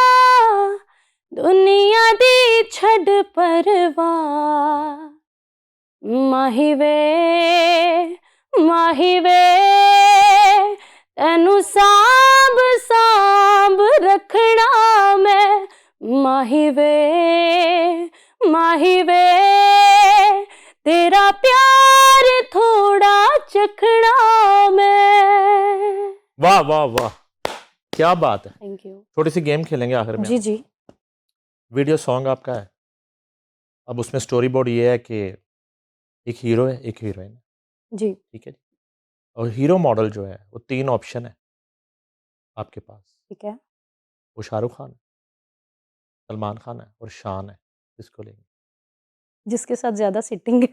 Speaker 2: दुनिया दी छड़ परवाह। माही वे तेनू सांभ सांभ रखना मैं, माही वे तेरा प्यार थोड़ा चखना मैं।
Speaker 1: वाह, वाह, वाह! क्या बात है।
Speaker 2: Thank you.
Speaker 1: छोटी-सी गेम खेलेंगे आखिर में।
Speaker 2: जी, जी।
Speaker 1: वीडियो सॉन्ग आपका है। अब उसमें स्टोरी बोर्ड ये है कि एक हीरो है, एक हीरोइन है,
Speaker 2: जी,
Speaker 1: ठीक है जी? और हीरो मॉडल जो है, वो 3 ऑप्शन है आपके पास।
Speaker 2: ठीक है।
Speaker 1: वो शाहरुख खान है, सलमान खान है और शान है। किसको लेंगे?
Speaker 2: जिसके साथ ज़्यादा सिटिंग है।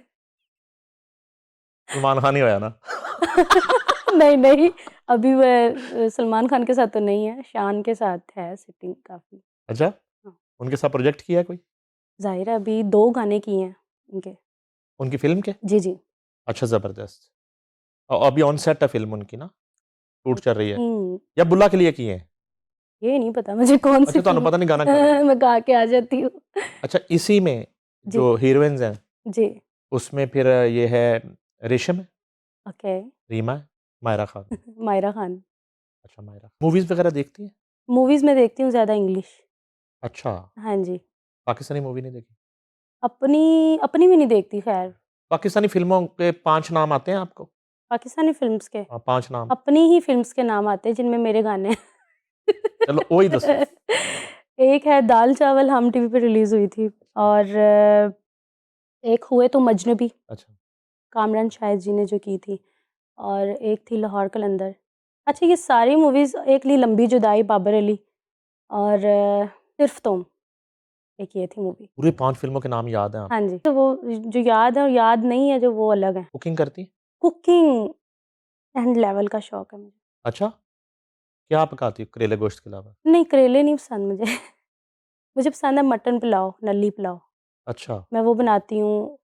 Speaker 1: सलमान खान ही होया ना?
Speaker 2: नहीं, नहीं, अभी वह सलमान खान के साथ तो नहीं है, शान के साथ है सिटिंग काफ़ी।
Speaker 1: अच्छा,
Speaker 2: हाँ,
Speaker 1: उनके साथ प्रोजेक्ट किया है कोई?
Speaker 2: ज़ाहिर है अभी 2 गाने किए हैं उनके।
Speaker 1: उनकी फ़िल्म के?
Speaker 2: जी, जी।
Speaker 1: अच्छा, ज़बरदस्त। अभी ऑन सेट है फ़िल्म उनकी ना? शूट
Speaker 2: आई
Speaker 1: चल रही है
Speaker 2: थिंक,
Speaker 1: या बुल्ला के लिए की है?
Speaker 2: ये नहीं पता मुझे कौन-सी
Speaker 1: अच्छा, ਤੁਹਾਨੂੰ
Speaker 2: फ़िल्म।
Speaker 1: पता नहीं गाना कब है?
Speaker 2: मैं गा के आ जाती हूँ।
Speaker 1: अच्छा, इसी में
Speaker 2: जी,
Speaker 1: जो हीरोइन्स हैं,
Speaker 2: जी,
Speaker 1: उसमें फिर ये है रेशम है,
Speaker 2: ओके।
Speaker 1: रीमा है, मायरा खान।
Speaker 2: मायरा खान।
Speaker 1: अच्छा, मायरा। मूवीज़ वगैरह देखती हैं?
Speaker 2: मूवीज़ में देखती हूँ ज़्यादा इंग्लिश।
Speaker 1: अच्छा,
Speaker 2: हाँ जी।
Speaker 1: पाकिस्तानी मूवी नहीं देखी?
Speaker 2: अपनी अपनी भी नहीं देखती ख़ैर।
Speaker 1: पाकिस्तानी फ़िल्मों के 5 नाम आते हैं आपको?
Speaker 2: पाकिस्तानी फिल्म्स के
Speaker 1: 5 नाम
Speaker 2: अपनी ही फिल्म्स के नाम आते हैं जिनमें मेरे गाने हैं।
Speaker 1: चलो वही दसो।
Speaker 2: एक है दाल चावल, हम टीवी पे रिलीज हुई थी, और एक हुए तो मजनबी,
Speaker 1: अच्छा
Speaker 2: कामरान शाहिद जी ने जो की थी, और एक थी लाहौर कलंदर। अच्छा, ये सारी मूवीज़, एक ली लंबी जुदाई बाबर अली, और सिर्फ तुम, एक ये थी मूवी।
Speaker 1: पूरी 5 फिल्मों के नाम याद हैं आप?
Speaker 2: हाँ जी, तो वो जो याद है और याद नहीं है जो, वो अलग है।
Speaker 1: कुकिंग करती हैं?
Speaker 2: कुकिंग एंड लेवल का शौक है मुझे।
Speaker 1: अच्छा, क्या पकाती हो करेले गोश्त के अलावा?
Speaker 2: नहीं, करेले नहीं पसंद मुझे। मुझे पसंद है मटन पुलाव, नली पुलाव।
Speaker 1: अच्छा,
Speaker 2: मैं वो बनाती हूँ,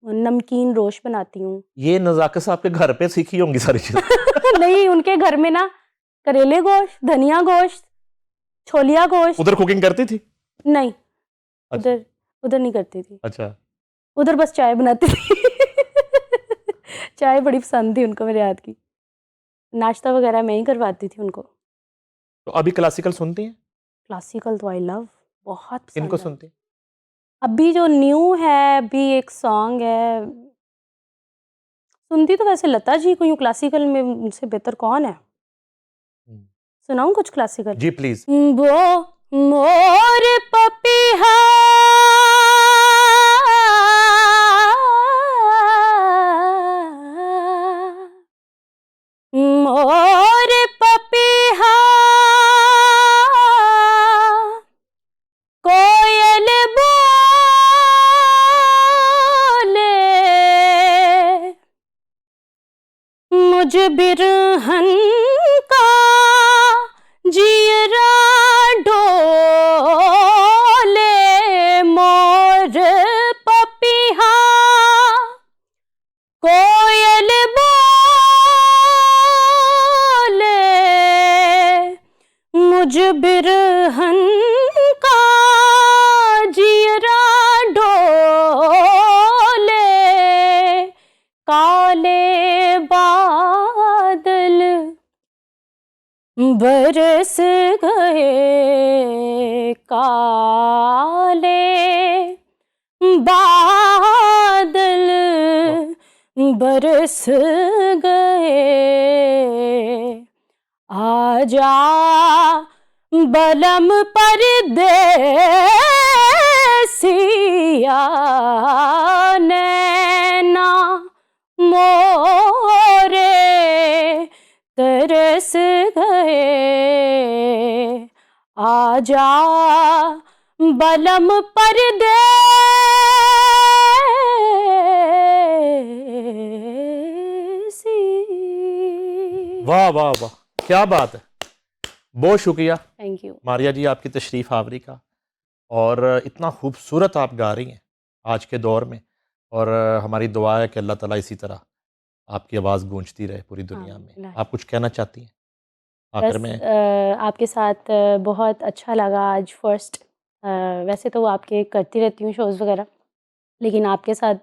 Speaker 2: नमकीन रोश बनाती हूँ।
Speaker 1: ये नज़ाकत से आपके घर पे सीखी होंगी सारी चीज़ें।
Speaker 2: नहीं, उनके घर में ना करेले गोश्त, धनिया गोश्त, छोलिया गोश्त।
Speaker 1: उधर कुकिंग करती थी?
Speaker 2: नहीं,
Speaker 1: अच्छा,
Speaker 2: उधर उधर नहीं करती थी।
Speaker 1: अच्छा।
Speaker 2: उधर बस चाय बनाती थी। चाय बड़ी पसंद थी उनको मेरे हाथ की। नाश्ता वगैरह मैं ही करवाती थी उनको।
Speaker 1: तो अभी क्लासिकल सुनती हैं?
Speaker 2: क्लासिकल तो आई लव, बहुत
Speaker 1: किनको
Speaker 2: पसंद है।
Speaker 1: सुनती हैं?
Speaker 2: अभी जो न्यू है, अभी एक सॉन्ग है, सुनती तो वैसे लता जी को, यूँ क्लासिकल में उनसे बेहतर कौन है?
Speaker 1: हुँ।
Speaker 2: सुनाऊँ कुछ क्लासिकल?
Speaker 1: Ji please.
Speaker 2: वो मोर पपीहा मोर पपीहा कोयल बोले मुझ बिरहन का जियरा डोले मोर पपीहा कोयल बोले मुझ बिरहन का जियरा डोले काले बादल बरस गए काले बादल बरस गए आजा बलम परदेसिया नैना मोरे तरस गए आजा बलम परदेसी।
Speaker 1: वाह, वाह, वाह! क्या बात है। बहुत शुक्रिया
Speaker 2: थैंक यू।
Speaker 1: मारिया जी आपकी तशरीफ़ आवरी का, और इतना खूबसूरत आप गा रही हैं आज के दौर में, और हमारी दुआ है कि अल्लाह ताला इसी तरह आपकी आवाज़ गूंजती रहे पूरी दुनिया में।
Speaker 2: आमीन।
Speaker 1: आप कुछ कहना चाहती हैं आखिर
Speaker 2: बस
Speaker 1: में?
Speaker 2: आपके साथ बहुत अच्छा लगा आज फर्स्ट। वैसे तो आपके करती रहती हूँ शोज़ वगैरह, लेकिन आपके साथ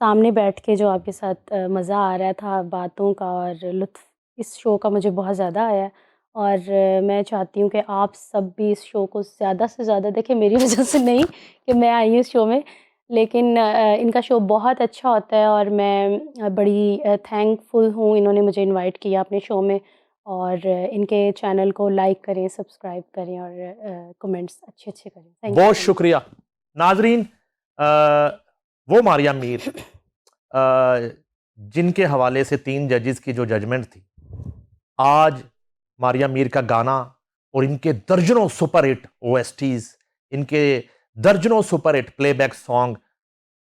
Speaker 2: सामने बैठ के जो आपके साथ मज़ा आ रहा था बातों का, और लुत्फ़ इस शो का मुझे बहुत ज़्यादा आया है। और मैं चाहती हूँ कि आप सब भी इस शो को ज़्यादा से ज़्यादा देखें, मेरी वजह से नहीं कि मैं आई हूँ इस शो में, लेकिन इनका शो बहुत अच्छा होता है, और मैं बड़ी थैंकफुल हूँ इन्होंने मुझे इनवाइट किया अपने शो में। और इनके चैनल को लाइक करें, सब्सक्राइब करें, और कमेंट्स अच्छे-अच्छे करें। थैंक यू
Speaker 1: बहुत
Speaker 2: सो मच।
Speaker 1: शुक्रिया। नाज़रीन, वो मारिया मीर जिनके हवाले से 3 जजेस की जो जजमेंट थी, आज मारिया मीर का गाना और इनके दर्जनों सुपर हिट ओएसटीज़, इनके दर्जनों सुपर हिट प्लेबैक सॉन्ग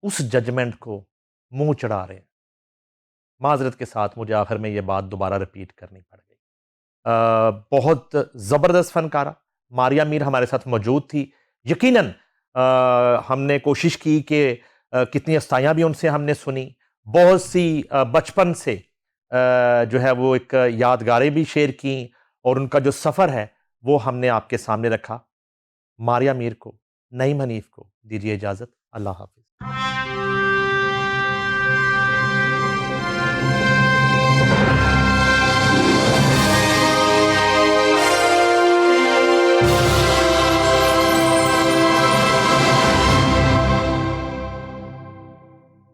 Speaker 1: उस जजमेंट को मुँह चढ़ा रहे हैं। माज़रत के साथ मुझे आखिर में ये बात दोबारा रिपीट करनी पड़ गई। बहुत ज़बरदस्त फ़नकारा मारिया मीर हमारे साथ मौजूद थी। यकीनन हमने कोशिश की कि कितनी अस्ताइयाँ भी उनसे हमने सुनी, बहुत सी बचपन से जो है वो एक यादगारें भी शेयर की, और उनका जो सफ़र है वो हमने आपके सामने रखा। मारिया मीर को, नईम हनीफ़ को दीजिए इजाज़त। अल्लाह हाफ़िज़।